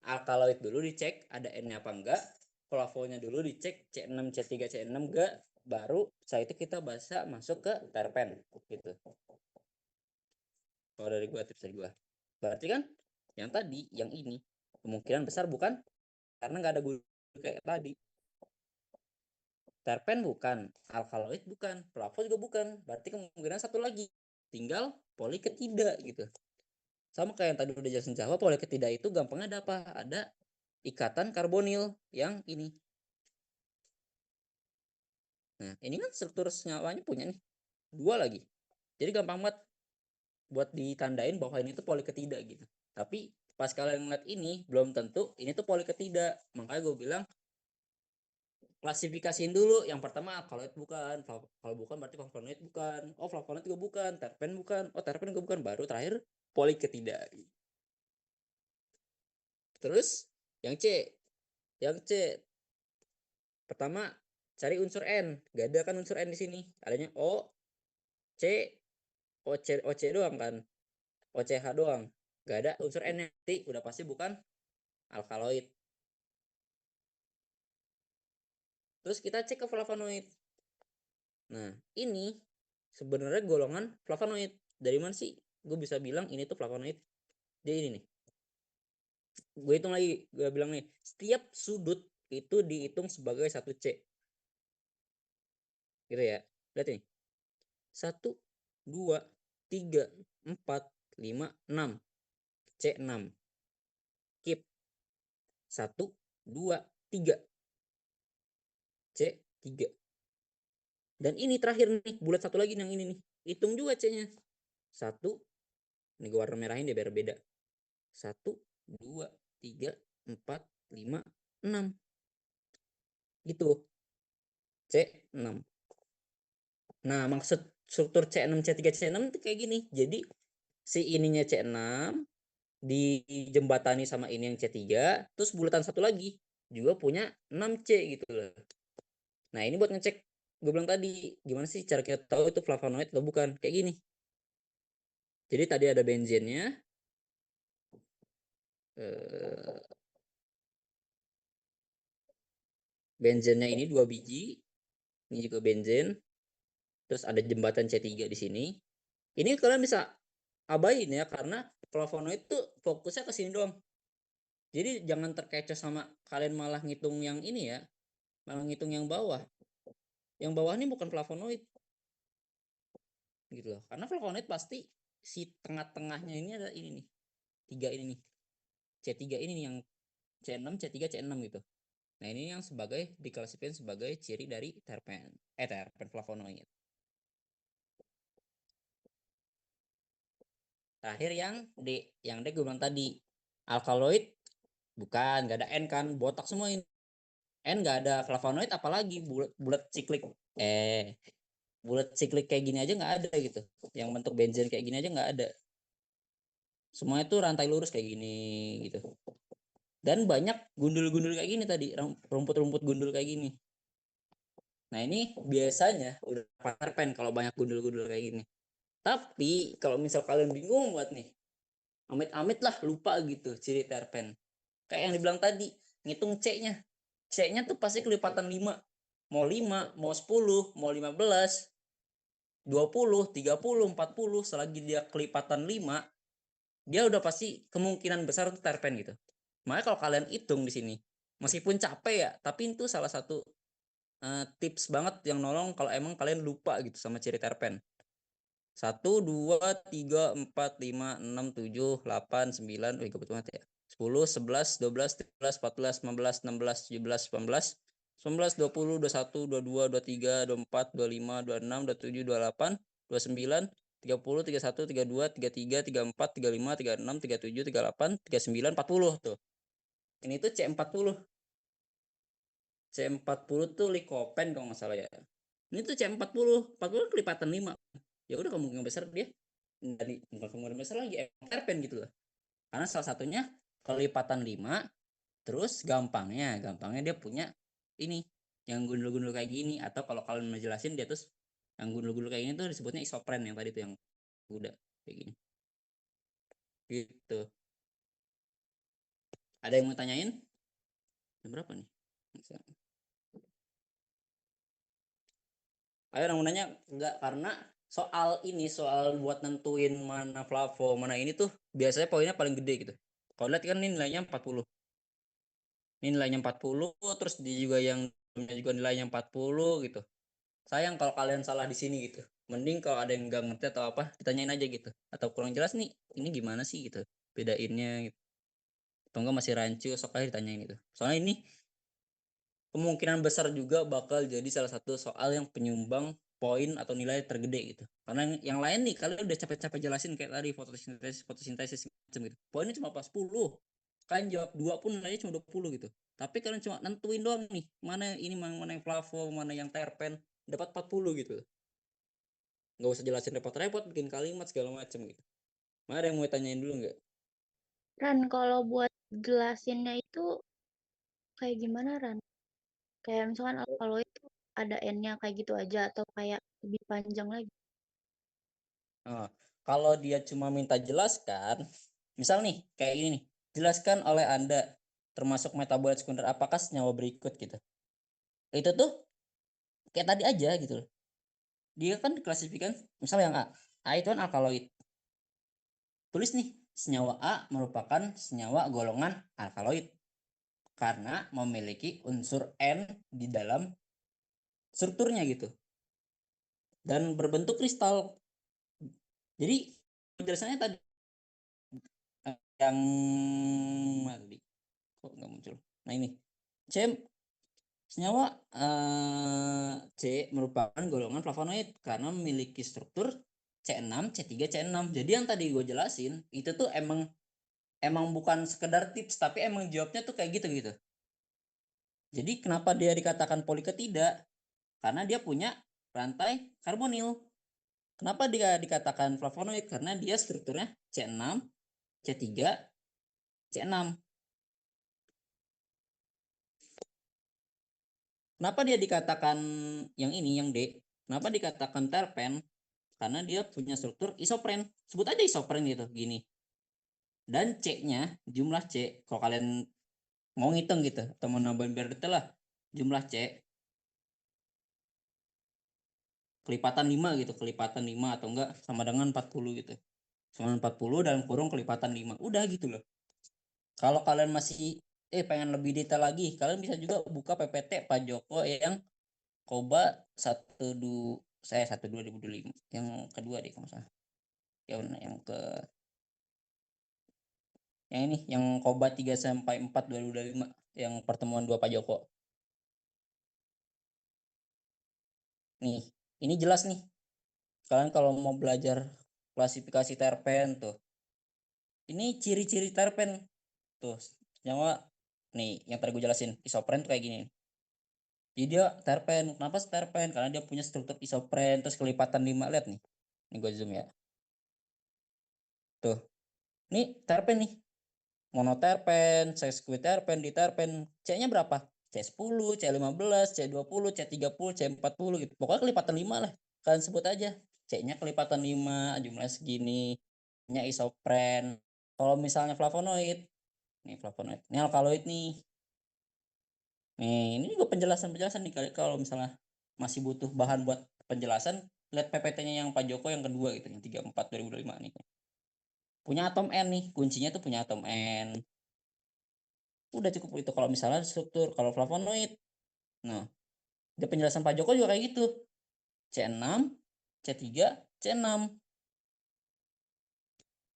alkaloid dulu dicek ada N-nya apa enggak, plafonnya dulu dicek C6, C3, C6 enggak, baru setelah itu kita bisa masuk ke terpen gitu. Kalau dari gua, tips dari gua. Berarti kan yang tadi, yang ini kemungkinan besar bukan, karena nggak ada gula kayak tadi. Terpen bukan, alkaloid bukan, plafon juga bukan. Berarti kemungkinan satu lagi, tinggal poliketida gitu. Sama kayak yang tadi udah jelasin Jawa, poliketida itu gampangnya ada apa? Ada ikatan karbonil yang ini. Nah, ini kan struktur senyawanya punya nih 2 lagi. Jadi gampang banget buat ditandain bahwa ini tuh poliketida gitu. Tapi pas kalian ngeliat ini, belum tentu ini tuh poliketida. Makanya gue bilang klasifikasiin dulu. Yang pertama alkaloid bukan, kalau bukan berarti flavonoid bukan. Oh, flavonoid juga bukan, terpen bukan. Oh, terpen juga bukan. Baru terakhir poliketida. Terus yang C. Yang C pertama cari unsur N. Gak ada kan unsur N di sini. Adanya O, C, OC doang kan. OCH doang. Gak ada unsur N, nanti udah pasti bukan alkaloid. Terus kita cek ke flavonoid. Nah, ini sebenarnya golongan flavonoid. Dari mana sih gue bisa bilang ini tuh flavonoid? Jadi ini nih. Gue hitung lagi, gue bilang nih, setiap sudut itu dihitung sebagai 1C. Gitu ya. Lihat nih. 1, 2, 3, 4, 5, 6. C6. Keep. 1, 2, 3. C3. Dan ini terakhir nih, bulat satu lagi yang ini nih. Hitung juga C-nya. 1, ini gue warna merahin dia biar beda. 1, 2, 3, 4, 5, 6. Gitu. C6. Nah, maksud struktur C6, C3, C6 itu kayak gini. Jadi si ininya C6 dijembatani sama ini yang C3, terus bulatan satu lagi juga punya 6C gitu loh. Nah, ini buat ngecek, gue bilang tadi, gimana sih cara kita tahu itu flavonoid atau bukan? Kayak gini. Jadi tadi ada benzennya. Benzennya ini 2 biji. Ini juga benzen. Terus ada jembatan C3 di sini. Ini kalian bisa abain ya, karena flavonoid tuh fokusnya ke sini doang. Jadi jangan terkecoh sama kalian malah ngitung yang ini ya, malah ngitung yang bawah. Yang bawah ini bukan flavonoid gitu loh. Karena flavonoid pasti si tengah-tengahnya ini ada ini nih. 3 ini nih. C3 ini nih yang C6, C3, C6 gitu. Nah, ini yang sebagai diklasifikasikan sebagai ciri dari terpen. Terpen flavonoid. Terakhir yang D. Yang D gue bilang tadi. Alkaloid bukan, nggak ada N kan, botak semua ini. N nggak ada, flavonoid apalagi bulat siklik. Bulat siklik kayak gini aja nggak ada gitu. Yang bentuk benzen kayak gini aja nggak ada. Semua itu rantai lurus kayak gini gitu. Dan banyak gundul-gundul kayak gini tadi, rumput-rumput gundul kayak gini. Nah, ini biasanya udah terpen kalau banyak gundul-gundul kayak gini. Tapi kalau misal kalian bingung buat nih, amit-amit lah lupa gitu ciri terpen. Kayak yang dibilang tadi, ngitung C-nya. C-nya tuh pasti kelipatan 5. Mau 5, mau 10, mau 15, 20, 30, 40, selagi dia kelipatan 5, dia udah pasti kemungkinan besar itu terpen gitu. Makanya kalau kalian hitung di sini, meskipun capek ya, tapi itu salah satu tips banget yang nolong kalau emang kalian lupa gitu sama ciri terpen. 1, 2, 3, 4, 5, 6, 7, 8, 9, wih gue betul banget ya. 10, 11, 12, 13, 14, 15, 16, 17, 18, 19, 20, 21, 22, 23, 24, 25, 26, 27, 28, 29, 30, 31, 32, 33, 34, 35, 36, 37, 38, 39, 40 tuh. Ini tuh C40. C40 tuh likopen kalau nggak salah ya. Ini tuh C40. 40 kelipatan 5. Ya udah kemungkinan besar dia dari bukan kemungkinan besar lagi terpen gitu loh. Karena salah satunya kelipatan 5, terus gampangnya dia punya ini yang gundul-gundul kayak gini, atau kalau kalian menjelasin dia terus yang gundul-gundul kayak gini tuh disebutnya isopren yang tadi tuh yang udah kayak gini. Gitu. Ada yang mau tanyain? Jam berapa nih? Ayo orang nanya enggak, karena soal buat nentuin mana plafon mana ini tuh biasanya poinnya paling gede gitu. Kalau lihat kan ini nilainya 40. Ini nilainya 40, terus dia juga yang juga nilainya 40 gitu. Sayang kalau kalian salah di sini gitu. Mending kalau ada yang nggak ngerti atau apa, ditanyain aja gitu. Atau kurang jelas nih, ini gimana sih gitu. Bedainnya gitu. Atau enggak masih rancu, sok aja ditanyain gitu. Soalnya ini kemungkinan besar juga bakal jadi salah satu soal yang penyumbang poin atau nilai tergede gitu. Karena yang lain nih kalian udah capek-capek jelasin kayak tadi fotosintesis macam gitu. Poinnya cuma pas 10. Kalian jawab 2 pun nilainya cuma 20 gitu. Tapi kalian cuma nentuin doang nih, mana ini mana yang plafon, mana yang terpen, dapat 40 gitu. Nggak usah jelasin repot-repot bikin kalimat segala macam gitu. Mana ada yang mau tanyain dulu nggak? Ran, kalau buat jelasinnya itu kayak gimana, Ran? Kayak misalkan kalau itu ada N-nya kayak gitu aja atau kayak lebih panjang lagi? Nah, kalau dia cuma minta jelaskan, misal nih kayak gini nih, jelaskan oleh Anda termasuk metabolit sekunder apakah senyawa berikut gitu. Itu tuh kayak tadi aja gitu loh. Dia kan diklasifikasikan misal yang A. A itu kan alkaloid. Tulis nih, senyawa A merupakan senyawa golongan alkaloid karena memiliki unsur N di dalam strukturnya gitu dan berbentuk kristal. Jadi penjelasannya tadi yang tadi kok nggak muncul. Nah ini C, senyawa C merupakan golongan flavonoid karena memiliki struktur C6, C3, C6. Jadi yang tadi gue jelasin itu tuh emang bukan sekedar tips tapi emang jawabnya tuh kayak gitu gitu. Jadi kenapa dia dikatakan poliketida? Karena dia punya rantai karbonil. Kenapa dia dikatakan flavonoid? Karena dia strukturnya C6, C3, C6. Kenapa dia dikatakan yang ini, yang D? Kenapa dikatakan terpen? Karena dia punya struktur isopren. Sebut aja isopren gitu, gini. Dan C-nya, jumlah C, kalau kalian mau ngitung gitu, atau mau nambahin biar detail lah, jumlah C, kelipatan 5 gitu, kelipatan 5 atau enggak sama dengan 40 gitu. Sama 40 dalam kurung kelipatan 5. Udah gitu loh. Kalau kalian masih pengen lebih detail lagi, kalian bisa juga buka PPT Pak Joko yang Koba 12 2025 yang kedua deh kalau salah. Yang ke yang ini yang Koba 3 sampai 4 2025 yang pertemuan dua Pak Joko. Nih, ini jelas nih. Kalian kalau mau belajar klasifikasi terpen tuh. Ini ciri-ciri terpen tuh. Senyawa nih yang tadi gue jelasin, isopren tuh kayak gini. Jadi dia terpen. Kenapa terpen? Karena dia punya struktur isopren terus kelipatan 5. Lihat nih. Ini gue zoom ya. Tuh. Ini terpen nih. Monoterpen, sesquiterpen, diterpen. C-nya berapa? C10, C15, C20, C30, C40 gitu. Pokoknya kelipatan 5 lah. Kalian sebut aja. C-nya kelipatan 5, jumlah segini. Nya isopren. Kalau misalnya flavonoid, nih flavonoid. Ini alkaloid nih. Nih, ini juga penjelasan-penjelasan nih kalau misalnya masih butuh bahan buat penjelasan, lihat PPT-nya yang Pak Joko yang kedua gitu, yang 34 2025 nih. Punya atom N nih, kuncinya tuh punya atom N. Udah cukup itu kalau misalnya struktur. Kalau flavonoid, nah di penjelasan Pak Joko juga kayak gitu. C6, C3, C6.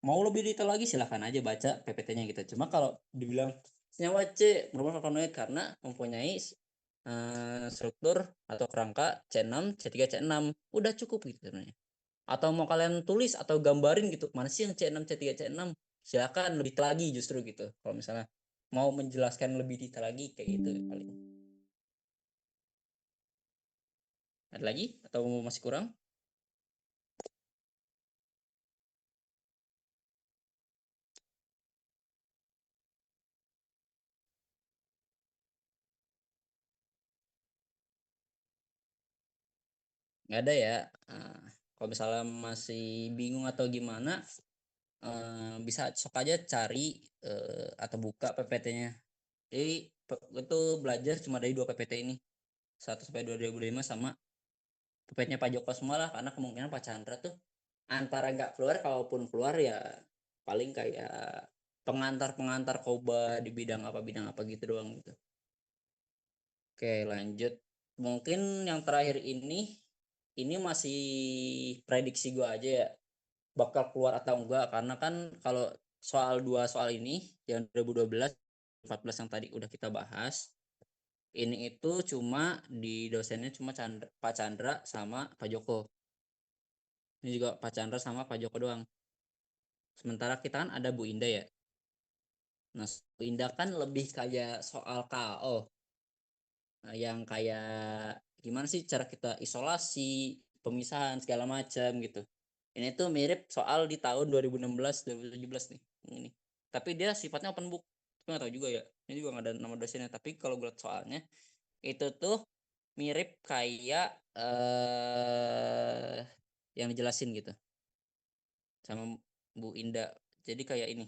Mau lebih detail lagi silahkan aja baca PPT-nya gitu. Cuma kalau dibilang senyawa C merupakan flavonoid karena mempunyai struktur atau kerangka C6, C3, C6. Udah cukup gitu sebenarnya. Atau mau kalian tulis atau gambarin gitu, mana sih yang C6, C3, C6? Silakan lebih detail lagi justru gitu. Kalau misalnya mau menjelaskan lebih detail lagi kayak gitu paling. Ada lagi atau masih kurang? Nggak ada ya. Kalau misalnya masih bingung atau gimana, bisa sok aja cari atau buka PPT-nya. Jadi itu belajar cuma dari 2 PPT ini, 1 sampai 2 2005 sama PPT-nya Pak Joko semua lah, karena kemungkinan Pak Chandra tuh antara nggak keluar, kalaupun keluar ya paling kayak pengantar koba di bidang apa gitu doang gitu. Oke, lanjut. Mungkin yang terakhir ini masih prediksi gua aja ya, bakal keluar atau enggak, karena kan kalau dua soal ini yang 2012 14 yang tadi udah kita bahas, ini itu cuma di dosennya cuma Pak Chandra sama Pak Joko. Ini juga Pak Chandra sama Pak Joko doang. Sementara kita kan ada Bu Indah ya. Nah, Bu Indah kan lebih kayak soal KO. Nah, yang kayak gimana sih cara kita isolasi, pemisahan segala macam gitu. Ini tuh mirip soal di tahun 2016 2017 nih ini. Tapi dia sifatnya open book. Tapi nggak tahu juga ya. Ini juga nggak ada nama dosennya. Tapi kalau gue lihat soalnya itu tuh mirip kayak yang dijelasin gitu sama Bu Indah. Jadi kayak ini.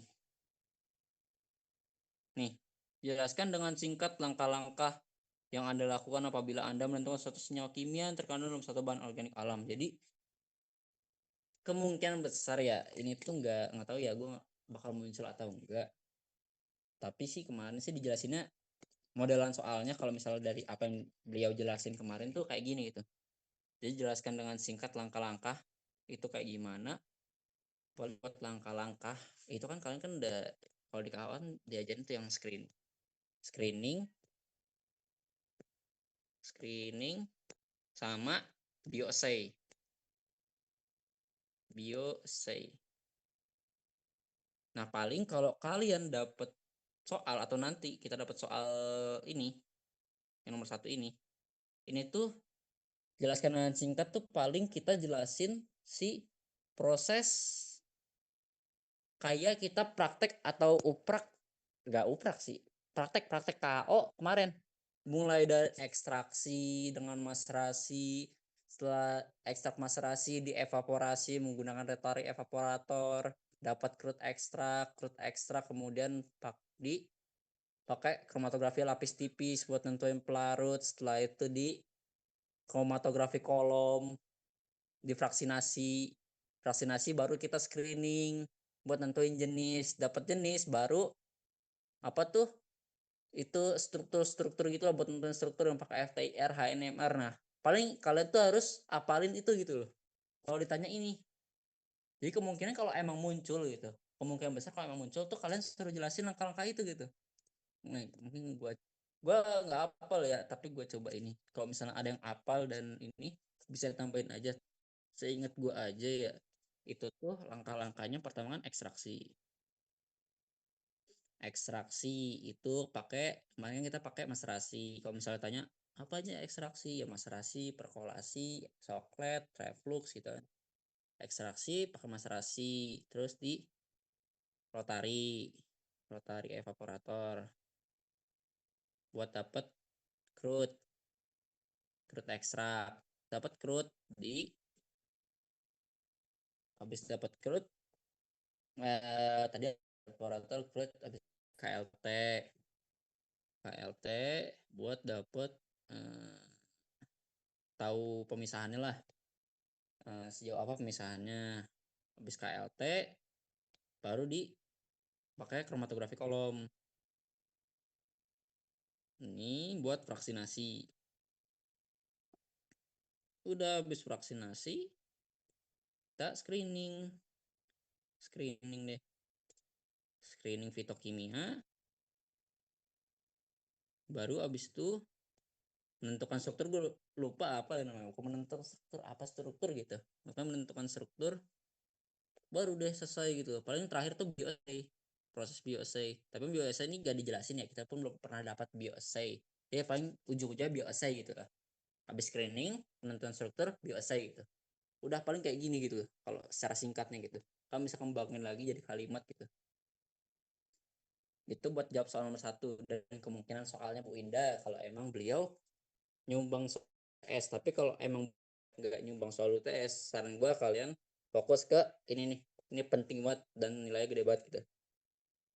Nih, jelaskan dengan singkat langkah-langkah yang Anda lakukan apabila Anda menentukan suatu senyawa kimia yang terkandung dalam satu bahan organik alam. Jadi kemungkinan besar ya ini tuh nggak tahu ya gue bakal muncul atau enggak. Tapi sih kemarin sih dijelasinnya modelan soalnya kalau misalnya dari apa yang beliau jelasin kemarin tuh kayak gini gitu. Jadi jelaskan dengan singkat langkah-langkah itu kayak gimana. Buat langkah-langkah itu kan kalian kan udah kalau di kawan diajarin tuh yang screening sama biosay. Nah, paling kalau kalian dapet soal atau nanti kita dapat soal ini yang nomor 1 ini tuh jelaskan dengan singkat tuh paling kita jelasin si proses kayak kita praktek atau nggak uprak sih, praktek KO kemarin, mulai dari ekstraksi dengan maserasi, setelah ekstrak maserasi dievaporasi menggunakan rotary evaporator, dapat crude ekstrak kemudian pakai kromatografi lapis tipis buat nentuin pelarut, setelah itu di kromatografi kolom, difraksinasi baru kita screening buat nentuin jenis, dapat jenis baru apa tuh itu struktur gitu lah buat nentuin struktur yang pakai FTIR, HNMR. Nah, paling kalian tuh harus apalin itu gitu loh kalau ditanya ini. Jadi kemungkinan kalau emang muncul gitu, kemungkinan besar kalau emang muncul tuh kalian suruh jelasin langkah-langkah itu gitu. Nah, mungkin gua nggak hafal ya, tapi gue coba ini. Kalau misalnya ada yang hafal dan ini bisa tambahin aja. Seingat gue aja ya, itu tuh langkah-langkahnya pertama kan ekstraksi itu kemarin kita pakai maserasi. Kalau misalnya tanya apa aja ekstraksi, ya maserasi, perkolasi, soklet, reflux gitu. Ekstraksi pakai maserasi, terus di rotary evaporator buat dapet crude ekstrak, dapat crude di habis dapat crude tadi evaporator crude habis KLT KLT buat dapet tahu pemisahannya lah, sejauh apa pemisahannya. Habis KLT baru dipakai kromatografi kolom ini buat vaksinasi. Udah habis vaksinasi kita screening deh, screening fitokimia, baru abis itu menentukan struktur. Gue lupa apa namanya, menentukan struktur gitu, maka menentukan struktur baru deh selesai gitu. Paling terakhir tuh bioassay, proses bioassay, tapi bioassay ini gak dijelasin ya, kita pun belum pernah dapat bioassay. Jadi paling ujung-ujungnya bioassay gitu lah, habis screening penentuan struktur bioassay gitu. Udah paling kayak gini gitu kalau secara singkatnya gitu. Kamu bisa kembangin lagi jadi kalimat gitu. Itu buat jawab soal nomor 1. Dan kemungkinan soalnya Bu Indah kalau emang beliau nyumbang soal UTS. Tapi kalau emang nggak nyumbang soal UTS, saran gue kalian fokus ke ini nih. Ini penting banget dan nilainya gede banget gitu.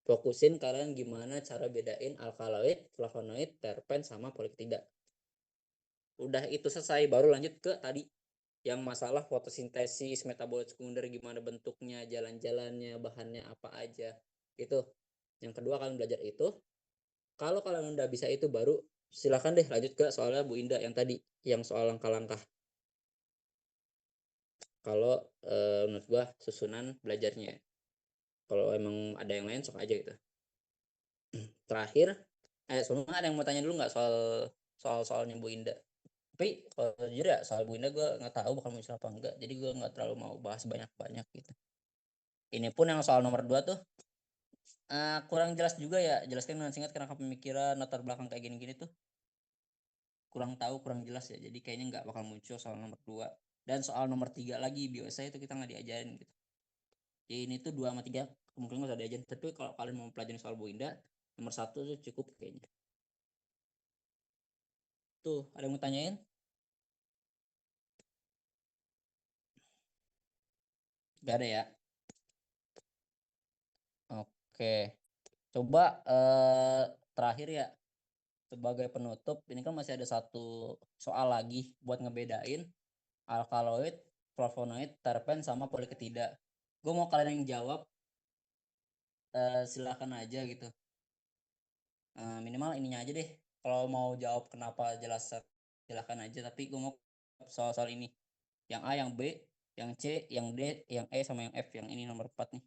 Fokusin kalian gimana cara bedain alkaloid, flavonoid, terpen sama poliketida. Udah itu selesai, baru lanjut ke tadi yang masalah fotosintesis, metabolit sekunder, gimana bentuknya, jalan-jalannya, bahannya apa aja. Itu. Yang kedua kalian belajar itu. Kalau kalian udah bisa itu baru silakan deh lanjut ke soalnya Bu Indah yang tadi, yang soal langkah-langkah. Kalau menurut gua susunan belajarnya. Kalau emang ada yang lain sok aja gitu. Terakhir, sebenarnya ada yang mau tanya dulu nggak soalnya Bu Indah? Tapi kalau jujur ya soal Bu Indah gue nggak tahu bakal muncul apa enggak, jadi gue nggak terlalu mau bahas banyak-banyak gitu. Ini pun yang soal nomor 2 tuh kurang jelas juga ya, jelaskan dengan singkat kenapa pemikiran latar belakang kayak gini-gini tuh kurang tahu, kurang jelas ya, jadi kayaknya nggak bakal muncul soal nomor 2. Dan soal nomor 3 lagi biasa itu kita nggak diajarin gitu ya. Ini tuh 2 sama 3 kemungkinan nggak usah diajarin, tapi kalau kalian mau pelajari soal Bu Indah nomor 1 tuh cukup kayaknya. Tuh ada yang mau tanyain? Gak ada ya. Oke, coba terakhir ya, sebagai penutup ini kan masih ada satu soal lagi buat ngebedain alkaloid, flavonoid, terpen sama poliketida. Gue mau kalian yang jawab, silakan aja gitu. Minimal ininya aja deh. Kalau mau jawab kenapa jelas silakan aja. Tapi gue mau soal-soal ini. Yang A, yang B, yang C, yang D, yang E sama yang F. Yang ini nomor 4 nih.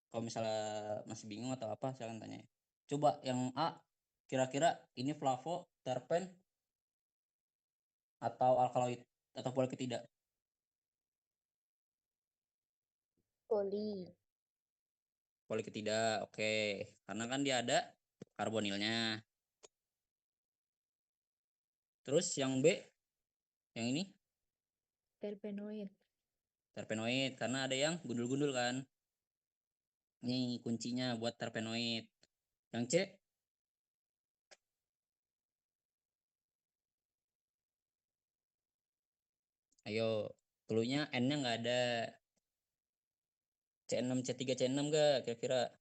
Kalau misalnya masih bingung atau apa silakan tanya. Coba yang A, kira-kira ini flavo, terpen, atau alkaloid atau poliketida? Poli. Poliketida, oke. Karena kan dia ada karbonilnya. Terus yang B, yang ini Terpenoid. terpenoid karena ada yang gundul-gundul kan. Ini kuncinya buat terpenoid. Yang C, ayo, cluenya N-nya nggak ada. C6, C3, C6 nggak kira-kira?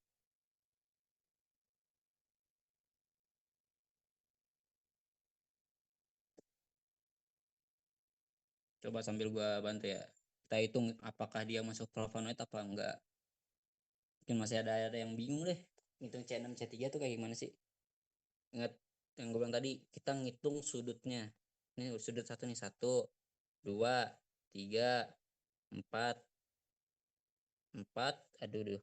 Coba sambil gua bantu ya. Kita hitung apakah dia masuk flavonoid apa enggak. Mungkin masih ada yang bingung deh. Ngitung C6, C3 tuh kayak gimana sih? Ingat yang gue bilang tadi, kita ngitung sudutnya. Ini sudut satu nih, 1, 2, 3, 4, 4, aduh,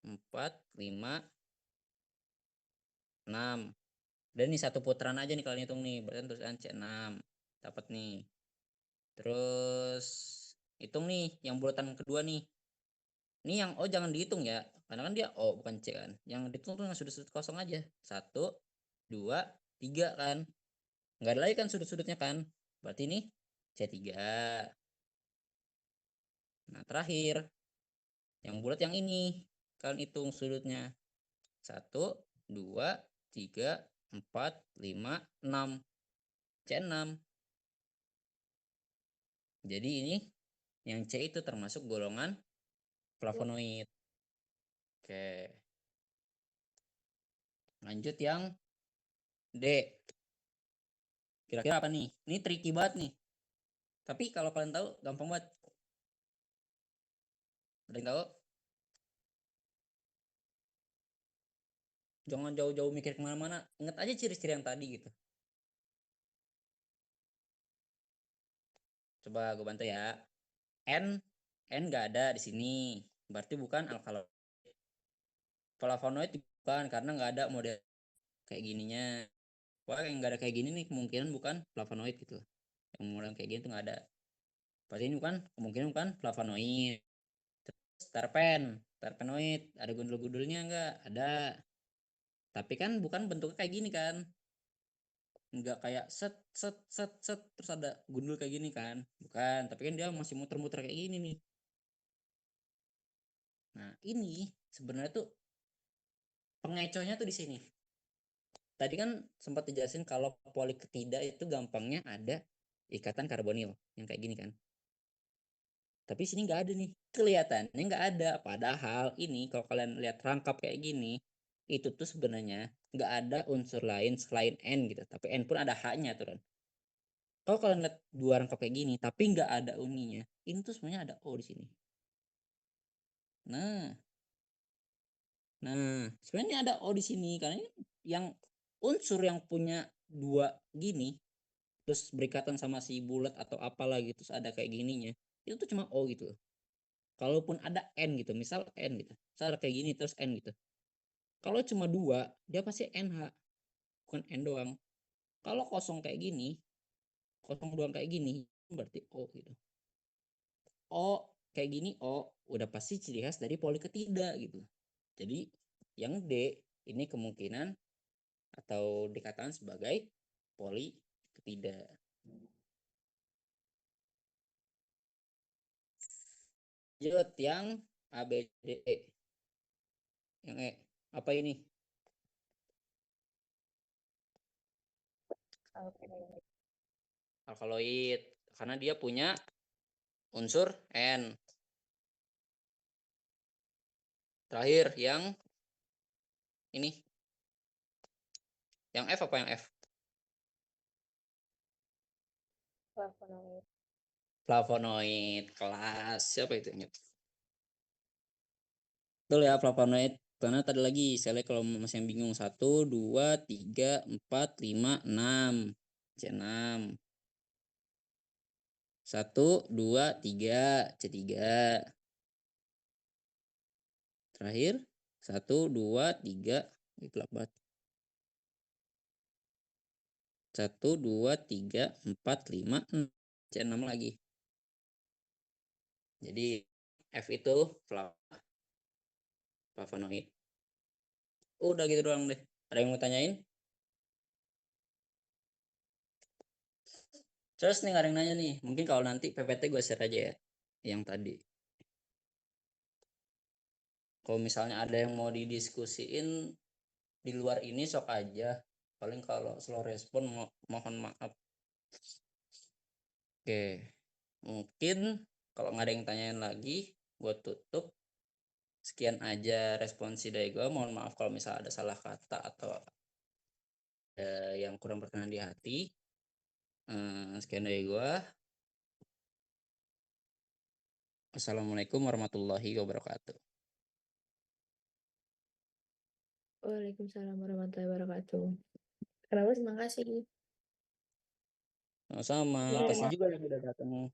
4, 5, 6. Dan ini satu putaran aja nih kalian hitung nih, berarti tulisan C6 dapat nih. Terus hitung nih yang bulatan kedua nih. Ini yang O jangan dihitung ya, karena kan dia O bukan C kan. Yang dihitung tuh yang sudut-sudut kosong aja. 1, 2, 3 kan. Nggak ada lagi kan sudut-sudutnya kan. Berarti ini C3. Nah terakhir yang bulat yang ini, kalian hitung sudutnya. 1, 2, 3, 4, 5, 6. C6. Jadi ini yang C itu termasuk golongan flavonoid. Oke. Lanjut yang D. Kira-kira apa nih? Ini tricky banget nih. Tapi kalau kalian tahu gampang banget. Ada yang tahu? Jangan jauh-jauh mikir kemana-mana. Ingat aja ciri-ciri yang tadi gitu. Coba gue bantu ya. N nggak ada di sini. Berarti bukan alkaloid. Flavonoid bukan karena nggak ada model kayak gininya. Wah, yang nggak ada kayak gini nih kemungkinan bukan flavonoid gitu. Yang model kayak gini tuh nggak ada. Pasti ini bukan, kemungkinan bukan flavonoid. Terus terpenoid, ada gundul-gundulnya nggak? Ada. Tapi kan bukan bentuknya kayak gini kan. Nggak kayak set set set set terus ada gundul kayak gini kan. Bukan, tapi kan dia masih muter-muter kayak gini nih. Nah, ini sebenarnya tuh pengecohnya tuh di sini. Tadi kan sempat dijelasin kalau poliketida itu gampangnya ada ikatan karbonil yang kayak gini kan. Tapi sini nggak ada nih. Kelihatannya nggak ada. Padahal ini kalau kalian lihat rangkap kayak gini, itu tuh sebenarnya nggak ada unsur lain selain N gitu. Tapi N pun ada H-nya tuh, Ron. Kalau kalian lihat dua rangkap kayak gini, tapi nggak ada uninya, ini tuh sebenarnya ada O di sini. Nah, sebenarnya ada O di sini karena ini yang unsur yang punya dua gini, terus berikatan sama si bulat atau apalah gitu, terus ada kayak gininya, itu tuh cuma O gitu. Kalaupun ada N gitu, misal N gitu, misal ada kayak gini terus N gitu. Kalau cuma dua, dia pasti NH, bukan N doang. Kalau kosong kayak gini, kosong doang kayak gini, berarti O gitu. O kayak gini, O udah pasti ciri khas dari poli ketiga gitu. Jadi yang D ini kemungkinan atau dikatakan sebagai poli ketiga. Lanjut yang A, B, D, E. Yang E, apa ini? Alkaloid, karena dia punya unsur N. Terakhir yang ini. Yang F apa yang F? Flavonoid. Flavonoid kelas siapa itu? Betul ya flavonoid. Karena tadi lagi saya lihat kalau masih yang bingung 1, 2, 3, 4, 5, 6 C6 1, 2, 3 C3 terakhir 1, 2, 3 gelap banget 1, 2, 3, 4, 5 C6 lagi. Jadi F itu flavonoid. Udah gitu doang deh. Ada yang mau tanyain? Terus nih ada yang nanya nih. Mungkin kalau nanti PPT gue share aja ya. Yang tadi. Kalau misalnya ada yang mau didiskusiin di luar ini sok aja. Paling kalau slow respon mohon maaf. Oke. Mungkin kalau nggak ada yang tanyain lagi, gue tutup. Sekian aja responsi dari gue. Mohon maaf kalau misalnya ada salah kata atau yang kurang berkenan di hati. Sekian dari gue. Assalamualaikum warahmatullahi wabarakatuh. Waalaikumsalam warahmatullahi wabarakatuh. Kenapa terima kasih. Sama-sama. Iya. Makasih juga yang udah datang.